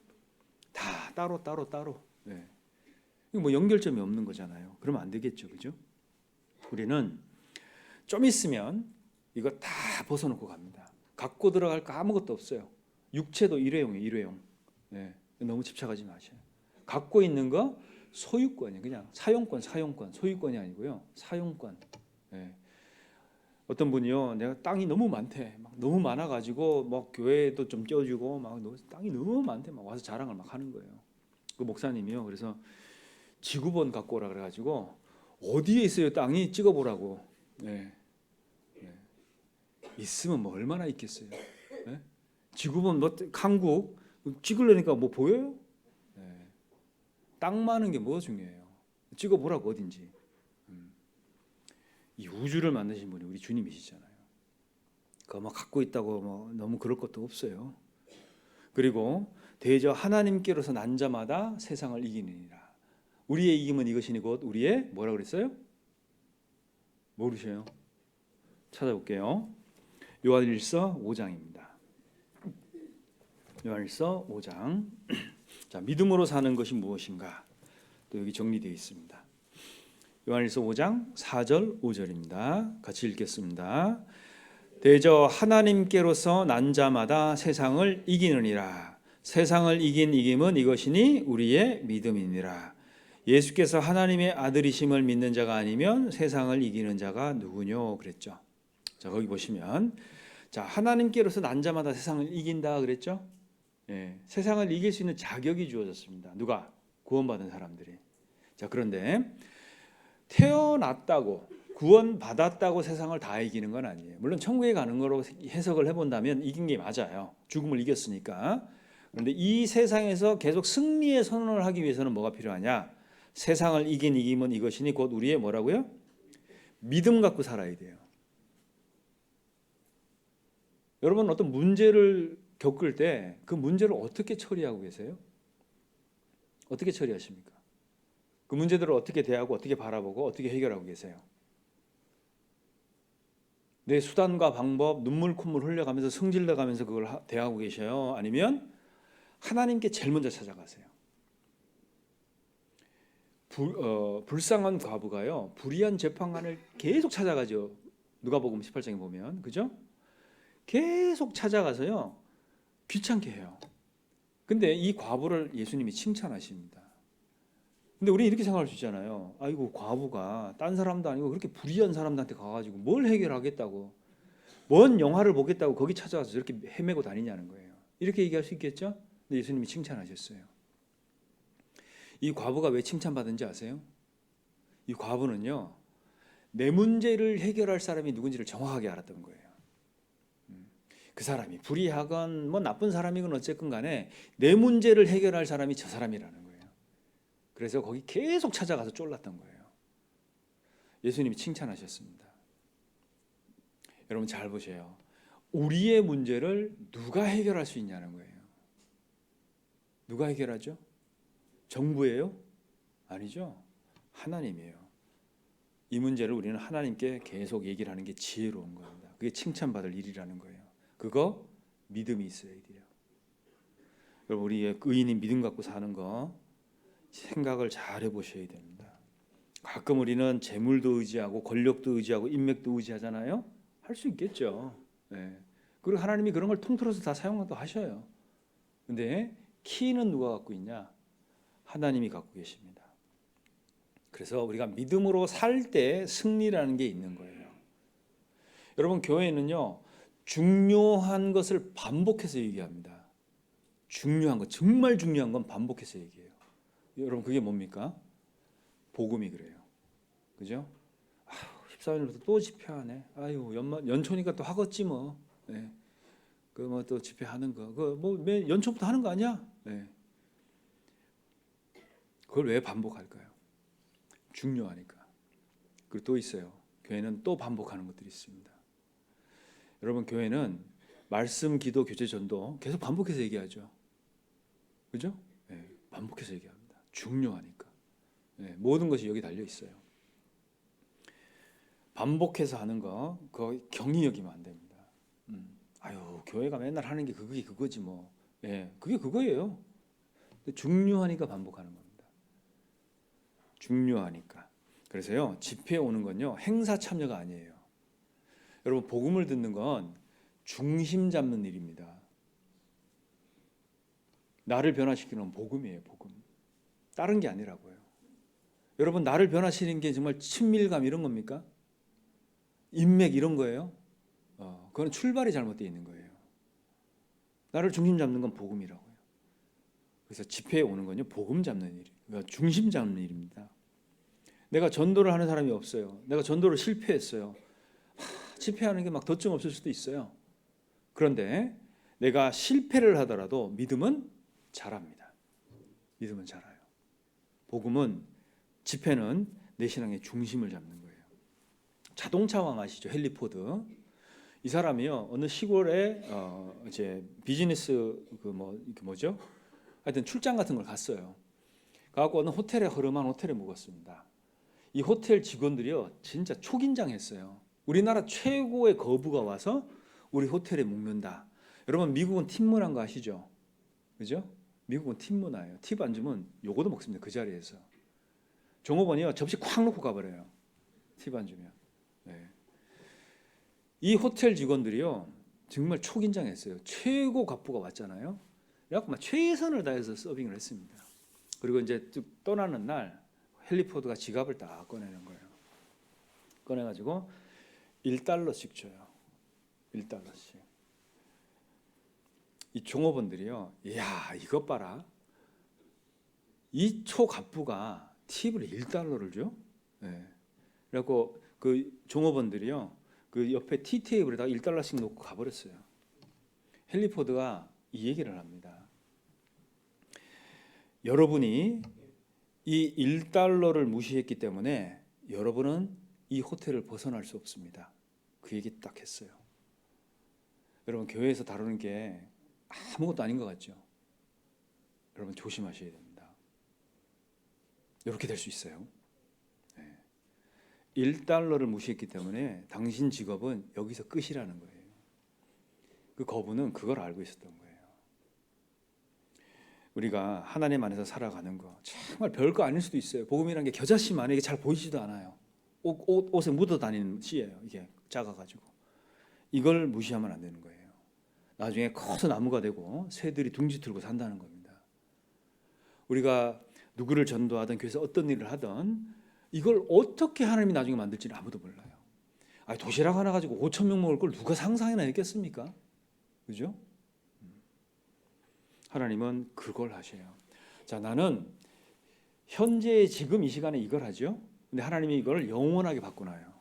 A: 다 따로 따로 따로. 네. 이거 뭐 연결점이 없는 거잖아요. 그러면 안 되겠죠, 그죠? 우리는 좀 있으면 이거 다 벗어놓고 갑니다. 갖고 들어갈 거 아무것도 없어요. 육체도 일회용이에요, 일회용. 네. 너무 집착하지 마세요. 갖고 있는 거 소유권이에요. 그냥 사용권, 소유권이 아니고요. 사용권. 네. 어떤 분이요, 내가 땅이 너무 많대, 막 너무 많아가지고 막 교회도 좀 껴주고 막 땅이 너무 많대, 막 와서 자랑을 막 하는 거예요. 그 목사님이요. 그래서 지구본 갖고 오라 그래가지고 어디에 있어요 땅이 찍어보라고. 네. 네. 있으면 뭐 얼마나 있겠어요. 네? 지구본 뭐 한국 찍으려니까 뭐 보여요? 네. 땅 많은 게 뭐가 중요해요? 찍어보라고 어딘지. 이 우주를 만드신 분이 우리 주님이시잖아요. 그거 뭐 갖고 있다고 뭐 너무 그럴 것도 없어요. 그리고 대저 하나님께로서 난 자마다 세상을 이기느니라. 우리의 이김은 이것이니 곧 우리의 뭐라 그랬어요? 모르셔요? 찾아볼게요. 요한일서 5장입니다. 요한일서 5장. 자, 믿음으로 사는 것이 무엇인가? 또 여기 정리되어 있습니다. 요한일서 5장 4절 5절입니다. 같이 읽겠습니다. 대저 하나님께로서 난 자마다 세상을 이기느니라. 세상을 이긴 이김은 이것이니 우리의 믿음이니라. 예수께서 하나님의 아들이심을 믿는 자가 아니면 세상을 이기는 자가 누구뇨 그랬죠. 자, 거기 보시면 자, 하나님께로서 난 자마다 세상을 이긴다 그랬죠. 예, 세상을 이길 수 있는 자격이 주어졌습니다. 누가? 구원받은 사람들이. 자, 그런데 태어났다고 구원받았다고 세상을 다 이기는 건 아니에요. 물론 천국에 가는 거로 해석을 해본다면 이긴 게 맞아요. 죽음을 이겼으니까. 그런데 이 세상에서 계속 승리의 선언을 하기 위해서는 뭐가 필요하냐? 세상을 이긴 이김은 이것이니 곧 우리의 뭐라고요? 믿음 갖고 살아야 돼요. 여러분 어떤 문제를 겪을 때 그 문제를 어떻게 처리하고 계세요? 어떻게 처리하십니까? 그 문제들을 어떻게 대하고 어떻게 바라보고 어떻게 해결하고 계세요? 내 수단과 방법, 눈물 콧물 흘려가면서 승질내가면서 그걸 대하고 계셔요? 아니면 하나님께 제일 먼저 찾아가세요? 불쌍한 과부가요, 불의한 재판관을 계속 찾아가죠. 누가복음 18장에 보면, 그죠? 계속 찾아가서요 귀찮게 해요. 근데 이 과부를 예수님이 칭찬하십니다. 근데 우리 이렇게 생각할 수 있잖아요. 아이고 과부가 딴 사람도 아니고 그렇게 불의한 사람들한테 가가지고 뭘 해결하겠다고, 뭔 영화를 보겠다고 거기 찾아가서 저렇게 헤매고 다니냐는 거예요. 이렇게 얘기할 수 있겠죠? 근데 예수님이 칭찬하셨어요. 이 과부가 왜 칭찬받은지 아세요? 이 과부는요, 내 문제를 해결할 사람이 누군지를 정확하게 알았던 거예요. 그 사람이 불의하건 뭐 나쁜 사람이건 어쨌건 간에 내 문제를 해결할 사람이 저 사람이라는 거예요. 그래서 거기 계속 찾아가서 쫄랐던 거예요. 예수님이 칭찬하셨습니다. 여러분 잘 보세요. 우리의 문제를 누가 해결할 수 있냐는 거예요. 누가 해결하죠? 정부예요? 아니죠. 하나님이에요. 이 문제를 우리는 하나님께 계속 얘기를 하는 게 지혜로운 겁니다. 그게 칭찬받을 일이라는 거예요. 그거 믿음이 있어야 돼요. 여러분 우리 의인이 믿음 갖고 사는 거 생각을 잘 해보셔야 됩니다. 가끔 우리는 재물도 의지하고 권력도 의지하고 인맥도 의지하잖아요. 할 수 있겠죠. 네. 그리고 하나님이 그런 걸 통틀어서 다 사용도 하셔요. 근데 키는 누가 갖고 있냐? 하나님이 갖고 계십니다. 그래서 우리가 믿음으로 살 때 승리라는 게 있는 거예요. 여러분 교회는요, 중요한 것을 반복해서 얘기합니다. 중요한 것, 정말 중요한 건 반복해서 얘기해요. 여러분 그게 뭡니까? 복음이 그래요. 그죠? 아유, 14일부터 또 집회하네. 아유, 연초니까 또 하겠지 뭐. 네. 그 뭐 또 집회하는 거. 그뭐 연초부터 하는 거 아니야? 네. 그걸 왜 반복할까요? 중요하니까. 그리고 또 있어요. 교회는 또 반복하는 것들이 있습니다. 여러분 교회는 말씀, 기도, 교제, 전도 계속 반복해서 얘기하죠. 그죠? 네, 반복해서 얘기합니다. 중요하니까. 네, 모든 것이 여기 달려 있어요. 반복해서 하는 거 그거 경히 여기면 안 됩니다. 아유 교회가 맨날 하는 게 그게 그거지 뭐. 예, 그게 그거예요. 근데 중요하니까 반복하는 겁니다. 중요하니까. 그래서요 집회에 오는 건요 행사 참여가 아니에요. 여러분 복음을 듣는 건 중심 잡는 일입니다. 나를 변화시키는 복음이에요. 복음. 다른 게 아니라고요. 여러분 나를 변화시키는 게 정말 친밀감 이런 겁니까? 인맥 이런 거예요? 그건 출발이 잘못되어 있는 거예요. 나를 중심 잡는 건 복음이라고요. 그래서 집회에 오는 건요 복음 잡는 일, 그러니까 중심 잡는 일입니다. 내가 전도를 하는 사람이 없어요. 내가 전도를 실패했어요. 집회하는 게 막 덧점 없을 수도 있어요. 그런데 내가 실패를 하더라도 믿음은 잘합니다. 믿음은 잘해요. 복음은 집회는 내 신앙의 중심을 잡는 거예요. 자동차 왕 아시죠? 헨리 포드. 이 사람이요 어느 시골에 이제 비즈니스 뭐죠? 하여튼 출장 같은 걸 갔어요. 가고 어느 호텔에 허름한 호텔에 묵었습니다. 이 호텔 직원들이요 진짜 초긴장했어요. 우리나라 최고의 거부가 와서 우리 호텔에 묵는다. 여러분 미국은 팁 문화인 거 아시죠? 그죠? 미국은 팁 문화예요. 팁 안 주면 요거도 먹습니다. 그 자리에서. 종업원이요 접시 콱 놓고 가버려요. 팁 안 주면. 네. 이 호텔 직원들이요 정말 초긴장했어요. 최고 갑부가 왔잖아요. 그래갖고 막 최선을 다해서 서빙을 했습니다. 그리고 이제 쭉 떠나는 날 헨리 포드가 지갑을 딱 꺼내는 거예요. 꺼내가지고 $1씩 줘요. $1씩. 이 종업원들이요, 이야 이것 봐라. 이 초갑부가 팁을 $1를 줘? 네. 그래갖고 그 종업원들이요, 그 옆에 티 테이블에다가 $1씩 놓고 가버렸어요. 헨리 포드가 이 얘기를 합니다. 여러분이 이 $1를 무시했기 때문에 여러분은 이 호텔을 벗어날 수 없습니다. 그 얘기 딱 했어요. 여러분 교회에서 다루는 게 아무것도 아닌 것 같죠? 여러분 조심하셔야 됩니다. 이렇게 될 수 있어요. 네. $1를 무시했기 때문에 당신 직업은 여기서 끝이라는 거예요. 그 거부는 그걸 알고 있었던 거예요. 우리가 하나님 안에서 살아가는 거 정말 별거 아닐 수도 있어요. 복음이라는 게 겨자씨 안에 이게 잘 보이지도 않아요. 옷에 묻어 다니는 씨예요. 이게 작아가지고 이걸 무시하면 안 되는 거예요. 나중에 커서 나무가 되고 새들이 둥지 틀고 산다는 겁니다. 우리가 누구를 전도하든 교회에서 어떤 일을 하든 이걸 어떻게 하나님이 나중에 만들지는 아무도 몰라요. 아니, 도시락 하나 가지고 5,000명 먹을 걸 누가 상상이나 했겠습니까? 그죠? 하나님은 그걸 하셔요. 자, 나는 현재 지금 이 시간에 이걸 하죠. 근데 하나님이 이걸 영원하게 바꾸나요.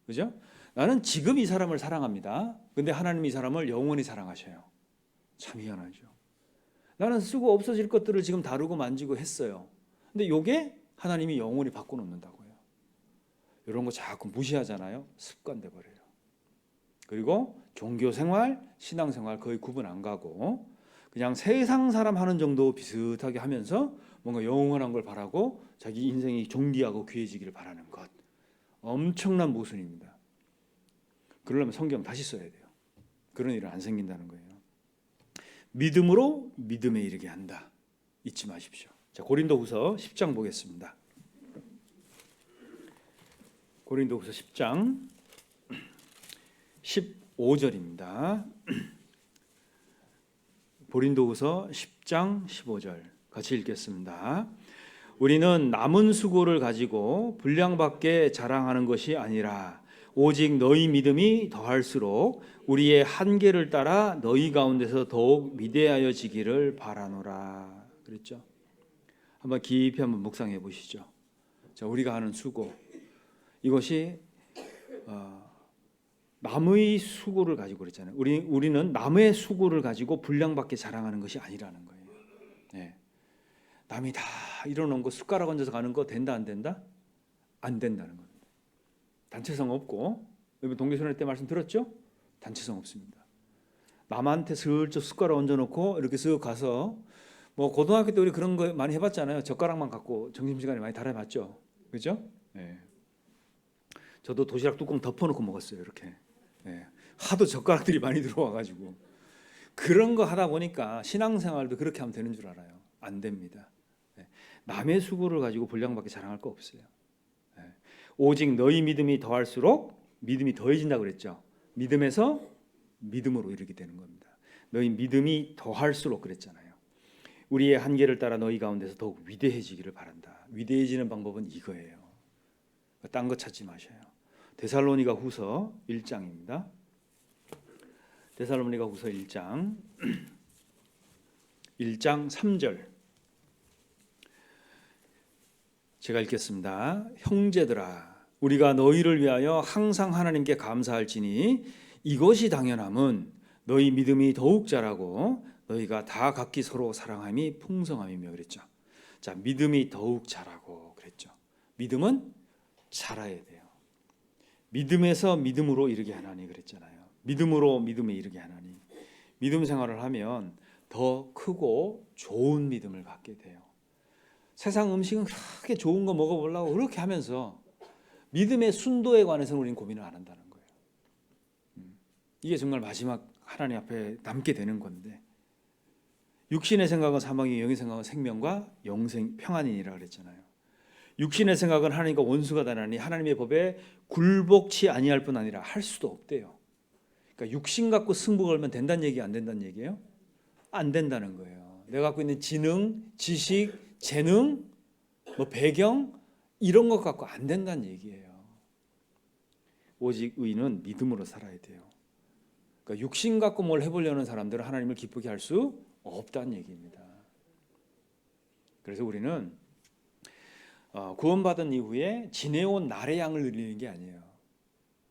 A: 그죠? 나는 지금 이 사람을 사랑합니다. 근데 하나님이 이 사람을 영원히 사랑하셔요. 참 희한하죠. 나는 쓰고 없어질 것들을 지금 다루고 만지고 했어요. 근데 이게 하나님이 영원히 바꿔놓는다고요. 이런 거 자꾸 무시하잖아요. 습관돼 버려요. 그리고 종교생활, 신앙생활 거의 구분 안 가고 그냥 세상 사람 하는 정도 비슷하게 하면서 뭔가 영원한 걸 바라고 자기 인생이 존귀하고 귀해지기를 바라는 것. 엄청난 모순입니다. 그러려면 성경 다시 써야 돼요. 그런 일은 안 생긴다는 거예요. 믿음으로 믿음에 이르게 한다. 잊지 마십시오. 자, 고린도후서 10장 보겠습니다. 고린도후서 10장 15절입니다. 고린도후서 10장 15절 같이 읽겠습니다. 우리는 남은 수고를 가지고 분량밖에 자랑하는 것이 아니라 오직 너희 믿음이 더할수록 우리의 한계를 따라 너희 가운데서 더욱 위대하여지기를 바라노라. 그랬죠? 한번 깊이 한번 묵상해 보시죠. 자, 우리가 하는 수고 이것이 남의 수고를 가지고 그랬잖아요. 우리는 남의 수고를 가지고 분량밖에 자랑하는 것이 아니라는 거예요. 네. 남이 다 이뤄놓은 거 숟가락 얹어서 가는 거 된다 안 된다? 안 된다는 겁니다. 단체성 없고 여러분 동계선언 때 말씀 들었죠? 단체성 없습니다. 남한테 슬쩍 숟가락 얹어놓고 이렇게 쓱 가서 뭐 고등학교 때 우리 그런 거 많이 해봤잖아요. 젓가락만 갖고 점심시간에 많이 달아봤죠. 그죠? 예. 저도 도시락 뚜껑 덮어놓고 먹었어요. 이렇게. 예. 하도 젓가락들이 많이 들어와가지고 그런 거 하다 보니까 신앙생활도 그렇게 하면 되는 줄 알아요. 안 됩니다. 예. 남의 수고를 가지고 분량밖에 자랑할 거 없어요. 예. 오직 너희 믿음이 더할수록 믿음이 더해진다고 그랬죠. 믿음에서 믿음으로 이르게 되는 겁니다. 너희 믿음이 더할수록 그랬잖아요. 우리의 한계를 따라 너희 가운데서 더욱 위대해지기를 바란다. 위대해지는 방법은 이거예요. 딴 거 찾지 마셔요. 데살로니가 후서 1장입니다. 데살로니가 후서 1장 1장 3절 제가 읽겠습니다. 형제들아 우리가 너희를 위하여 항상 하나님께 감사할지니 이것이 당연함은 너희 믿음이 더욱 자라고 너희가 다 각기 서로 사랑함이 풍성함이며 그랬죠. 자, 믿음이 더욱 자라고 그랬죠. 믿음은 자라야 돼요. 믿음에서 믿음으로 이르게 하나니 그랬잖아요. 믿음으로 믿음에 이르게 하나니. 믿음 생활을 하면 더 크고 좋은 믿음을 갖게 돼요. 세상 음식은 그렇게 좋은 거 먹어보려고 그렇게 하면서 믿음의 순도에 관해서는 우리는 고민을 안 한다는 거예요. 이게 정말 마지막 하나님 앞에 남게 되는 건데 육신의 생각은 사망이요 영의 생각은 생명과 영생 평안이니라 그랬잖아요. 육신의 생각은 하나님과 원수가 되나니 하나님의 법에 굴복치 아니할 뿐 아니라 할 수도 없대요. 그러니까 육신 갖고 승부 걸면 된다는 얘기 안 된다는 얘기예요? 안 된다는 거예요. 내가 갖고 있는 지능, 지식, 재능, 뭐 배경 이런 것 갖고 안 된다는 얘기예요. 오직 의인은 믿음으로 살아야 돼요. 그러니까 육신 갖고 뭘 해보려는 사람들은 하나님을 기쁘게 할 수 없다는 얘기입니다. 그래서 우리는 구원받은 이후에 지내온 날의 양을 늘리는 게 아니에요.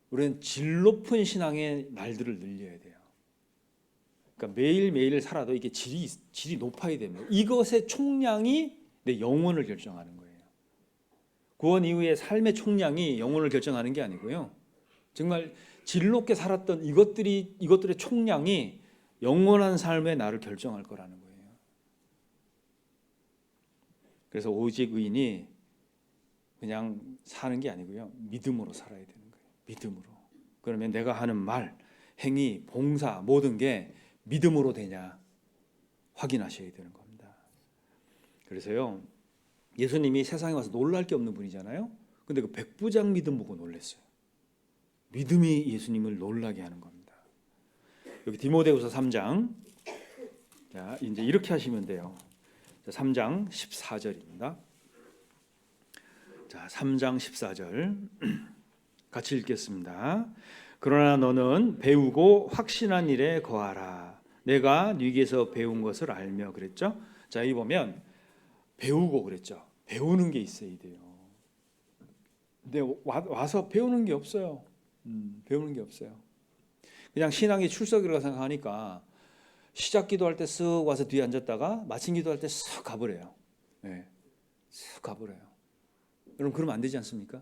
A: 우리는 질 높은 신앙의 날들을 늘려야 돼요. 그러니까 매일매일 살아도 이게 질이 높아야 됩니다. 이것의 총량이 내 영혼을 결정하는 거예요. 구원 이후의 삶의 총량이 영혼을 결정하는 게 아니고요. 정말 질 높게 살았던 이것들의 총량이 영원한 삶의 나를 결정할 거라는 거예요. 그래서 오직 의인이 그냥 사는 게 아니고요. 믿음으로 살아야 되는 거예요. 믿음으로. 그러면 내가 하는 말, 행위, 봉사 모든 게 믿음으로 되냐 확인하셔야 되는 겁니다. 그래서요. 예수님이 세상에 와서 놀랄 게 없는 분이잖아요. 근데 그 백부장 믿음 보고 놀랐어요. 믿음이 예수님을 놀라게 하는 겁니다. 여기 디모데후서 3장. 자, 이제 이렇게 하시면 돼요. 자, 3장 14절입니다. 자, 3장 14절 같이 읽겠습니다. 그러나 너는 배우고 확신한 일에 거하라. 내가 네게서 배운 것을 알며 그랬죠. 자, 여기 보면 배우고 그랬죠. 배우는 게 있어야 돼요. 근데 와서 배우는 게 없어요. 배우는 게 없어요. 그냥 신앙의 출석이라고 생각하니까 시작 기도할 때 쓱 와서 뒤에 앉았다가 마친 기도할 때 쓱 가버려요. 네, 쓱 가버려요. 여러분 그러면 안 되지 않습니까?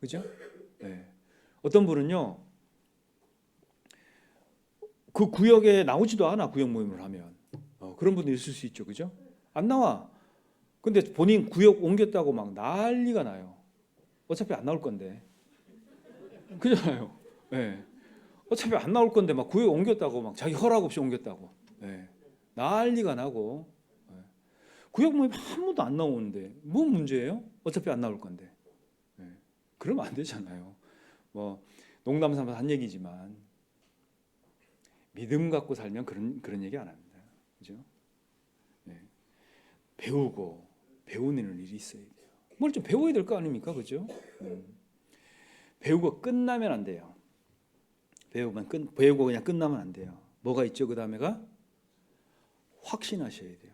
A: 그죠? 네. 어떤 분은요, 그 구역에 나오지도 않아. 구역 모임을 하면 그런 분도 있을 수 있죠, 그죠? 안 나와. 근데 본인 구역 옮겼다고 막 난리가 나요. 어차피 안 나올 건데, 그잖아요. 네. 어차피 안 나올 건데 막 구역 옮겼다고 막 자기 허락 없이 옮겼다고, 네. 난리가 나고. 네. 구역 모임 한 번도 안 나오는데 뭐 문제예요? 어차피 안 나올 건데. 네. 그러면 안 되잖아요. 뭐 농담 삼아서 한 얘기지만 믿음 갖고 살면 그런 얘기 안 합니다. 그죠? 네. 배우는 일이 있어야 돼요. 뭘 좀 배워야 될 거 아닙니까? 그죠? 배우고 끝나면 안 돼요. 배우고 그냥 끝나면 안 돼요. 뭐가 있죠? 그 다음에가 확신하셔야 돼요.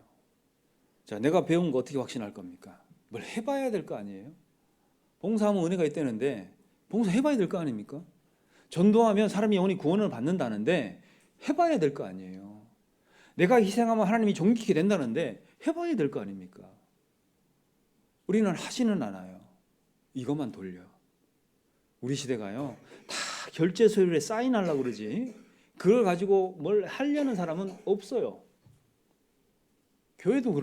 A: 자, 내가 배운 거 어떻게 확신할 겁니까? 뭘 해봐야 될 거 아니에요? 봉사하면 은혜가 있다는데 봉사해봐야 될 거 아닙니까? 전도하면 사람이 영원히 구원을 받는다는데 해봐야 될 거 아니에요. 내가 희생하면 하나님이 존귀케 된다는데 해봐야 될 거 아닙니까? 우리는 하지는 않아요. 이것만 돌려. 우리 시대가요. 다 결제 서류에 사인하려고 그러지. 그걸 가지고 뭘 하려는 사람은 없어요. 교회도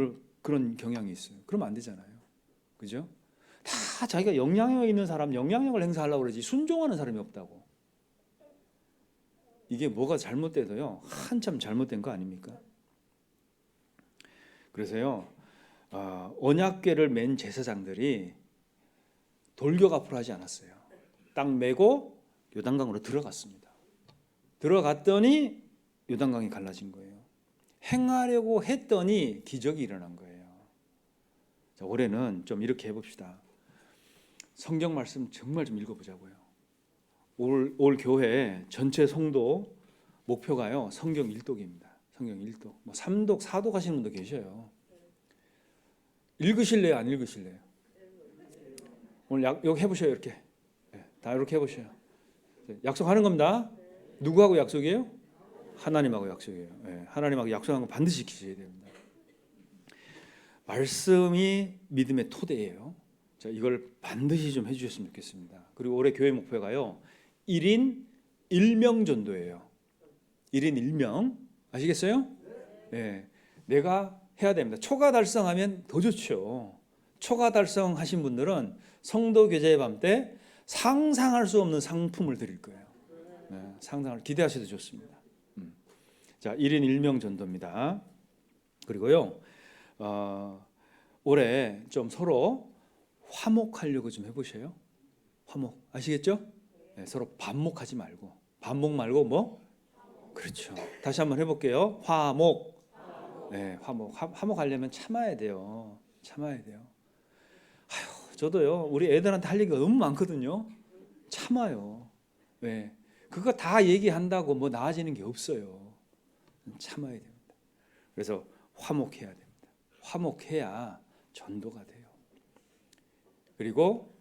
A: 그런 경향이 있어요. 그러면 안 되잖아요. 그죠? 다 자기가 영향력 있는 사람, 영향력을 행사하려고 그러지 순종하는 사람이 없다고. 이게 뭐가 잘못돼도요. 한참 잘못된 거 아닙니까? 그래서요. 언약궤를 맨 제사장들이 돌격 앞으로 하지 않았어요. 딱 메고 요단강으로 들어갔습니다. 들어갔더니 요단강이 갈라진 거예요. 행하려고 했더니 기적이 일어난 거예요. 자, 올해는 좀 이렇게 해봅시다. 성경 말씀 정말 좀 읽어보자고요. 올 교회 전체 성도 목표가요. 성경 1독입니다. 성경 1독. 뭐 3독, 4독 하시는 분도 계셔요. 읽으실래요? 안 읽으실래요? 오늘 여기 해보셔요. 이렇게. 다 이렇게 해보셔요. 약속하는 겁니다. 누구하고 약속이에요? 하나님하고 약속이에요. 하나님하고 약속한 거 반드시 지키셔야 됩니다. 말씀이 믿음의 토대예요. 자, 이걸 반드시 좀 해주셨으면 좋겠습니다. 그리고 올해 교회 목표가요. 1인 1명 전도예요. 1인 1명. 아시겠어요? 네. 내가 해야 됩니다. 초과 달성하면 더 좋죠. 초과 달성하신 분들은 성도 교제의 밤 때 상상할 수 없는 상품을 드릴 거예요. 네, 상상을 기대하셔도 좋습니다. 자, 1인 1명 전도입니다. 그리고요, 올해 좀 서로 화목하려고 좀 해보세요. 화목 아시겠죠? 네, 서로 반목하지 말고 반목 말고 뭐? 그렇죠. 다시 한번 해볼게요. 화목. 네, 화목하려면 참아야 돼요. 참아야 돼요. 아휴, 저도요. 우리 애들한테 할 얘기가 너무 많거든요. 참아요. 네, 그거 다 얘기한다고 뭐 나아지는 게 없어요. 참아야 됩니다. 그래서 화목해야 됩니다. 화목해야 전도가 돼요. 그리고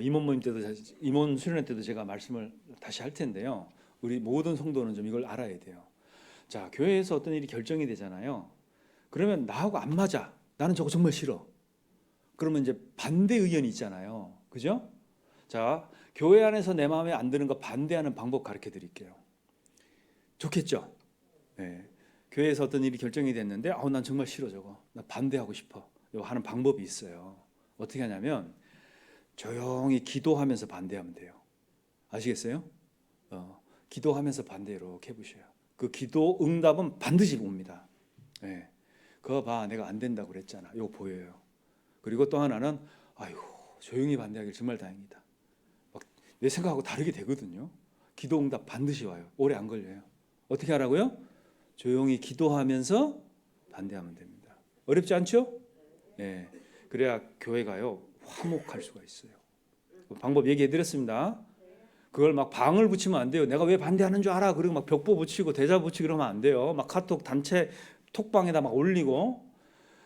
A: 임원 모임 때도 임원 수련회 때도 제가 말씀을 다시 할 텐데요. 우리 모든 성도는 좀 이걸 알아야 돼요. 자, 교회에서 어떤 일이 결정이 되잖아요. 그러면 나하고 안 맞아. 나는 저거 정말 싫어. 그러면 이제 반대 의견이 있잖아요. 그죠? 자, 교회 안에서 내 마음에 안 드는 거 반대하는 방법 가르쳐 드릴게요. 좋겠죠? 네. 교회에서 어떤 일이 결정이 됐는데 난 정말 싫어 저거. 나 반대하고 싶어. 이거 하는 방법이 있어요. 어떻게 하냐면 조용히 기도하면서 반대하면 돼요. 아시겠어요? 기도하면서 반대 이렇게 해보셔요. 그 기도 응답은 반드시 옵니다. 네. 그거 봐, 내가 안 된다고 그랬잖아. 이거 보여요. 그리고 또 하나는 아이고 조용히 반대하길 정말 다행이다. 막 내 생각하고 다르게 되거든요. 기도 응답 반드시 와요. 오래 안 걸려요. 어떻게 하라고요? 조용히 기도하면서 반대하면 됩니다. 어렵지 않죠? 네. 그래야 교회가요 화목할 수가 있어요. 방법 얘기해 드렸습니다. 그걸 막 방을 붙이면 안 돼요. 내가 왜 반대하는 줄 알아? 그리고 막 벽보 붙이고 대자 붙이고 그러면 안 돼요. 막 카톡 단체 톡방에다 막 올리고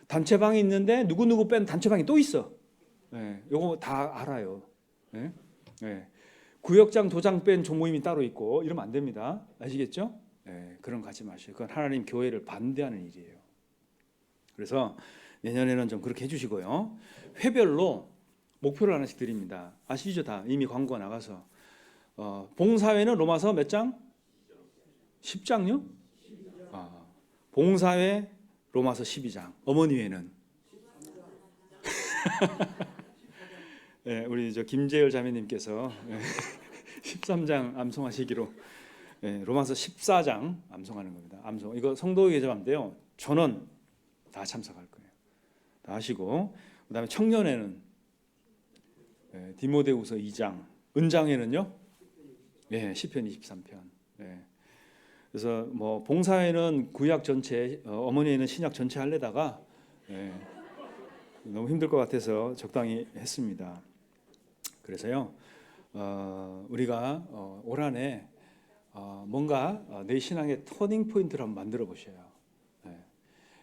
A: 단체방이 있는데 누구 뺀 단체방이 또 있어. 네, 요거 다 알아요. 네? 네. 구역장 도장 뺀 조모임이 따로 있고 이러면 안 됩니다. 아시겠죠? 네, 그런 거 하지 마세요. 그건 하나님 교회를 반대하는 일이에요. 그래서 내년에는 좀 그렇게 해주시고요. 회별로 목표를 하나씩 드립니다. 아시죠? 다 이미 광고가 나가서 봉사회는 로마서 몇 장? 10장요? 봉사회 로마서 12장. 어머니회는 네, 우리 저 김재열 자매님께서 13장 암송하시기로 로마서 14장 암송하는 겁니다. 암송 이거 성도 예배인데요. 저는 다 참석할 거예요. 다 하시고 그다음에 청년회는 디모데후서 2장, 은장회는요, 시편 23편. 그래서 뭐 봉사회는 구약 전체, 어머니회는 신약 전체 할래다가 너무 힘들 것 같아서 적당히 했습니다. 그래서요, 우리가 올 한해 뭔가 내 신앙의 터닝 포인트를 한번 만들어 보셔요.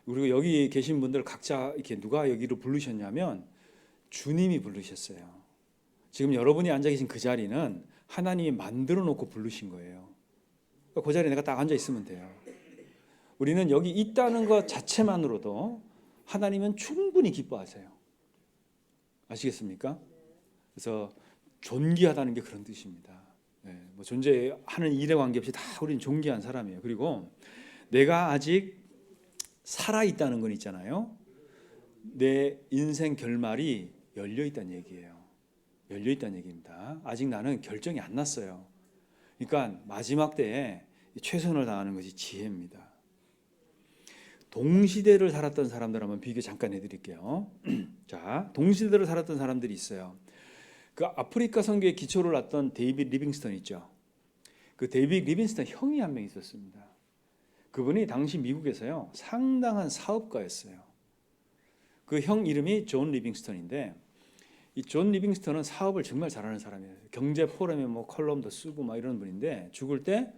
A: 그리고 여기 계신 분들 각자 이렇게 누가 여기로 부르셨냐면 주님이 부르셨어요. 지금 여러분이 앉아 계신 그 자리는 하나님이 만들어 놓고 부르신 거예요. 그 자리에 내가 딱 앉아 있으면 돼요. 우리는 여기 있다는 것 자체만으로도 하나님은 충분히 기뻐하세요. 아시겠습니까? 그래서 존귀하다는 게 그런 뜻입니다. 뭐 존재하는 일에 관계없이 다 우리는 존귀한 사람이에요. 그리고 내가 아직 살아 있다는 건 있잖아요. 내 인생 결말이 열려 있다는 얘기예요. 열려 있다는 얘기입니다. 아직 나는 결정이 안 났어요. 그러니까 마지막 때에 최선을 다하는 것이 지혜입니다. 동시대를 살았던 사람들 한번 비교 잠깐 해드릴게요. 자, 동시대를 살았던 사람들이 있어요. 그 아프리카 선교의 기초를 놨던 데이빗 리빙스턴 있죠. 그 데이빗 리빙스턴 형이 한 명 있었습니다. 그분이 당시 미국에서요 상당한 사업가였어요. 그 형 이름이 존 리빙스턴인데, 이 존 리빙스턴은 사업을 정말 잘하는 사람이에요. 경제 포럼에 뭐 컬럼도 쓰고 막 이런 분인데, 죽을 때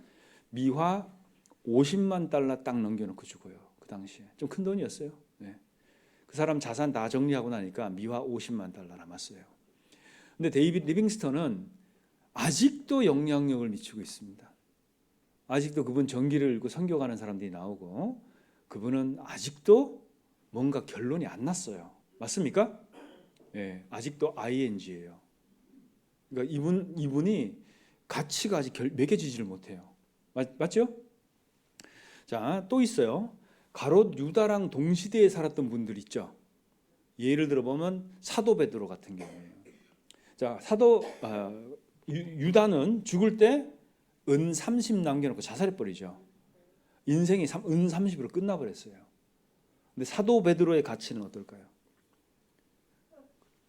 A: 미화 50만 달러 딱 넘겨놓고 죽어요. 그 당시에 좀 큰 돈이었어요. 그 사람 자산 다 정리하고 나니까 미화 50만 달러 남았어요. 근데 데이빗 리빙스턴은 아직도 영향력을 미치고 있습니다. 아직도 그분 전기를 읽고 선교가는 사람들이 나오고, 그분은 아직도 뭔가 결론이 안 났어요. 맞습니까? 아직도 ING예요. 그러니까 이분이 가치가 아직 매겨지지를 못해요. 맞죠? 자, 또 있어요. 가롯 유다랑 동시대에 살았던 분들 있죠. 예를 들어보면 사도 베드로 같은 경우에요. 자, 유다는 죽을 때 은 30 남겨놓고 자살해버리죠. 인생이 은 30으로 끝나버렸어요. 근데 사도 베드로의 가치는 어떨까요?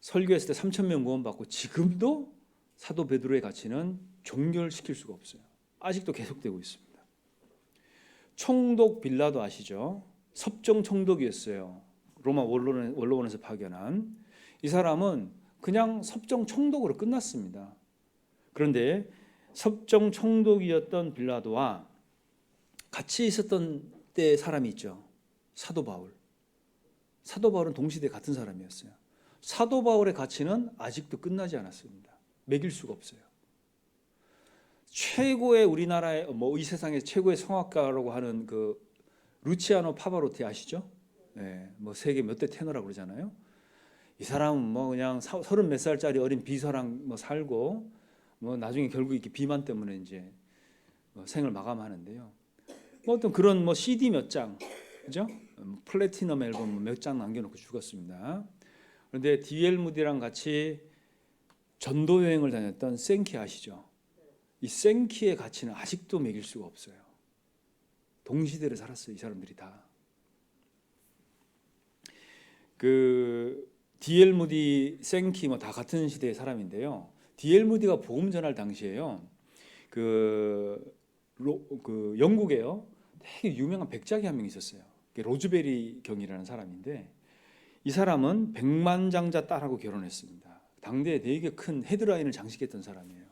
A: 설교했을 때 3,000명 구원받고, 지금도 사도 베드로의 가치는 종결시킬 수가 없어요. 아직도 계속되고 있습니다. 총독 빌라도 아시죠? 섭정 총독이었어요. 로마 원로원에서 파견한. 이 사람은 그냥 섭정 총독으로 끝났습니다. 그런데 섭정 총독이었던 빌라도와 같이 있었던 때 사람이 있죠. 사도 바울. 사도 바울은 동시대 같은 사람이었어요. 사도 바울의 가치는 아직도 끝나지 않았습니다. 매길 수가 없어요. 최고의 우리나라의 이 세상의 최고의 성악가라고 하는 그 루치아노 파바로티 아시죠? 뭐 세계 몇 대 테너라고 그러잖아요. 이 사람은 뭐 그냥 30 몇 살짜리 어린 비서랑 뭐 살고, 뭐 나중에 결국 이렇게 비만 때문에 이제 생을 마감하는데요. 뭐 어떤 그런 뭐 CD 몇 장, 그죠? 플래티넘 앨범 몇 장 남겨놓고 죽었습니다. 그런데 D.L. 무디랑 같이 전도 여행을 다녔던 생키 아시죠? 이 생키의 가치는 아직도 매길 수가 없어요. 동시대를 살았어요, 이 사람들이 다. 그 D.L. 무디, 생키 뭐 다 같은 시대의 사람인데요. D.L. 무디가 복음 전할 당시에요. 그 영국에요. 되게 유명한 백작이 한 명 있었어요. 로즈베리 경이라는 사람인데, 이 사람은 백만장자 딸하고 결혼했습니다. 당대에 되게 큰 헤드라인을 장식했던 사람이에요.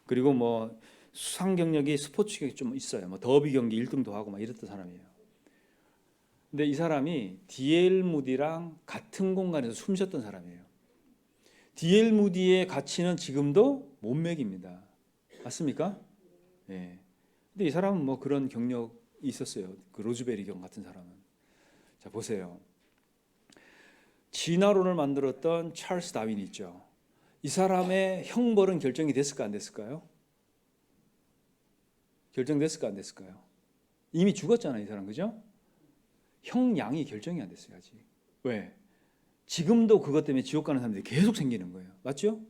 A: 그리고 뭐 수상 경력이 스포츠 경력이 좀 있어요. 뭐 더비 경기 1등도 하고 막 이랬던 사람이에요. 근데 이 사람이 D.L. 무디랑 같은 공간에서 숨 쉬었던 사람이에요. D.L. 무디의 가치는 지금도 못 매깁니다. 맞습니까? 네. 근데 이 사람은 뭐 그런 경력이 있었어요. 그 로즈베리 경 같은 사람은. 자, 보세요. 진화론을 만들었던 찰스 다윈 있죠. 이 사람의 형벌은 결정이 됐을까 안 됐을까요? 결정됐을까 안 됐을까요? 이미 죽었잖아요, 이 사람. 그죠? 형량이 결정이 안 됐어요, 아직. 왜? 지금도 그것 때문에 지옥 가는 사람들이 계속 생기는 거예요. 맞죠?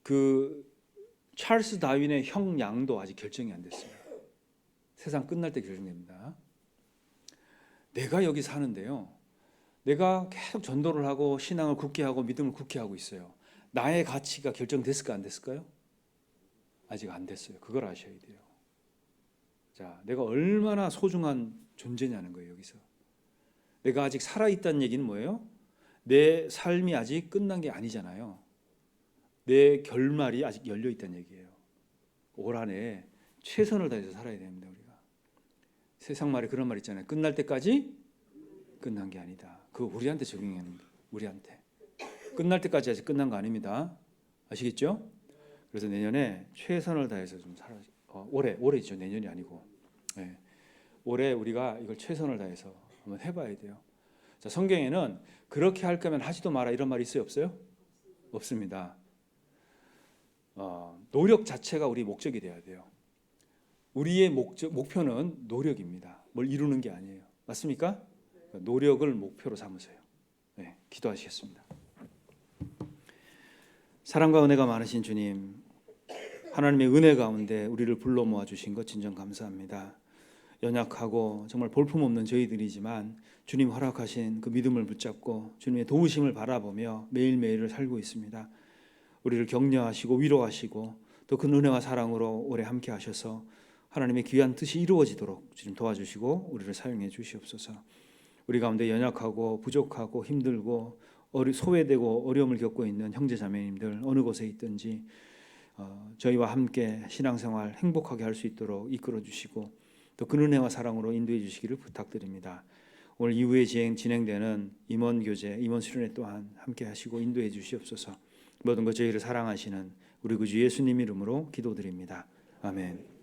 A: 그 찰스 다윈의 형량도 아직 결정이 안 됐어요. 세상 끝날 때 결정됩니다. 내가 여기 사는데요, 내가 계속 전도를 하고 신앙을 굳게 하고 믿음을 굳게 하고 있어요. 나의 가치가 결정됐을까 안 됐을까요? 아직 안 됐어요. 그걸 아셔야 돼요. 자, 내가 얼마나 소중한 존재냐는 거예요, 여기서. 내가 아직 살아있다는 얘기는 뭐예요? 내 삶이 아직 끝난 게 아니잖아요. 내 결말이 아직 열려있다는 얘기예요. 올 한해 최선을 다해서 살아야 됩니다, 우리가. 세상 말에 그런 말 있잖아요. 끝날 때까지 끝난 게 아니다. 그거 우리한테 적용하는 거예요. 우리한테. 끝날 때까지 아직 끝난 거 아닙니다. 아시겠죠? 그래서 내년에 최선을 다해서 좀 올해죠. 내년이 아니고. 네. 올해 우리가 이걸 최선을 다해서 한번 해봐야 돼요. 자, 성경에는 그렇게 할 거면 하지도 마라 이런 말이 있어요, 없어요? 없습니다. 노력 자체가 우리 목적이 돼야 돼요. 우리의 목표는 노력입니다. 뭘 이루는 게 아니에요. 맞습니까? 노력을 목표로 삼으세요. 네, 기도하시겠습니다. 사랑과 은혜가 많으신 주님, 하나님의 은혜 가운데 우리를 불러 모아 주신 것 진정 감사합니다. 연약하고 정말 볼품없는 저희들이지만 주님 허락하신 그 믿음을 붙잡고 주님의 도우심을 바라보며 매일매일을 살고 있습니다. 우리를 격려하시고 위로하시고 또 그 은혜와 사랑으로 오래 함께 하셔서 하나님의 귀한 뜻이 이루어지도록 주님 도와주시고 우리를 사용해 주시옵소서. 우리 가운데 연약하고 부족하고 힘들고 소외되고 어려움을 겪고 있는 형제자매님들 어느 곳에 있든지 저희와 함께 신앙생활 행복하게 할 수 있도록 이끌어 주시고 또 그 은혜와 사랑으로 인도해 주시기를 부탁드립니다. 오늘 이후에 진행되는 임원교제, 임원수련회 또한 함께 하시고 인도해 주시옵소서. 모든 것 저희를 사랑하시는 우리 구주 예수님 이름으로 기도드립니다. 아멘.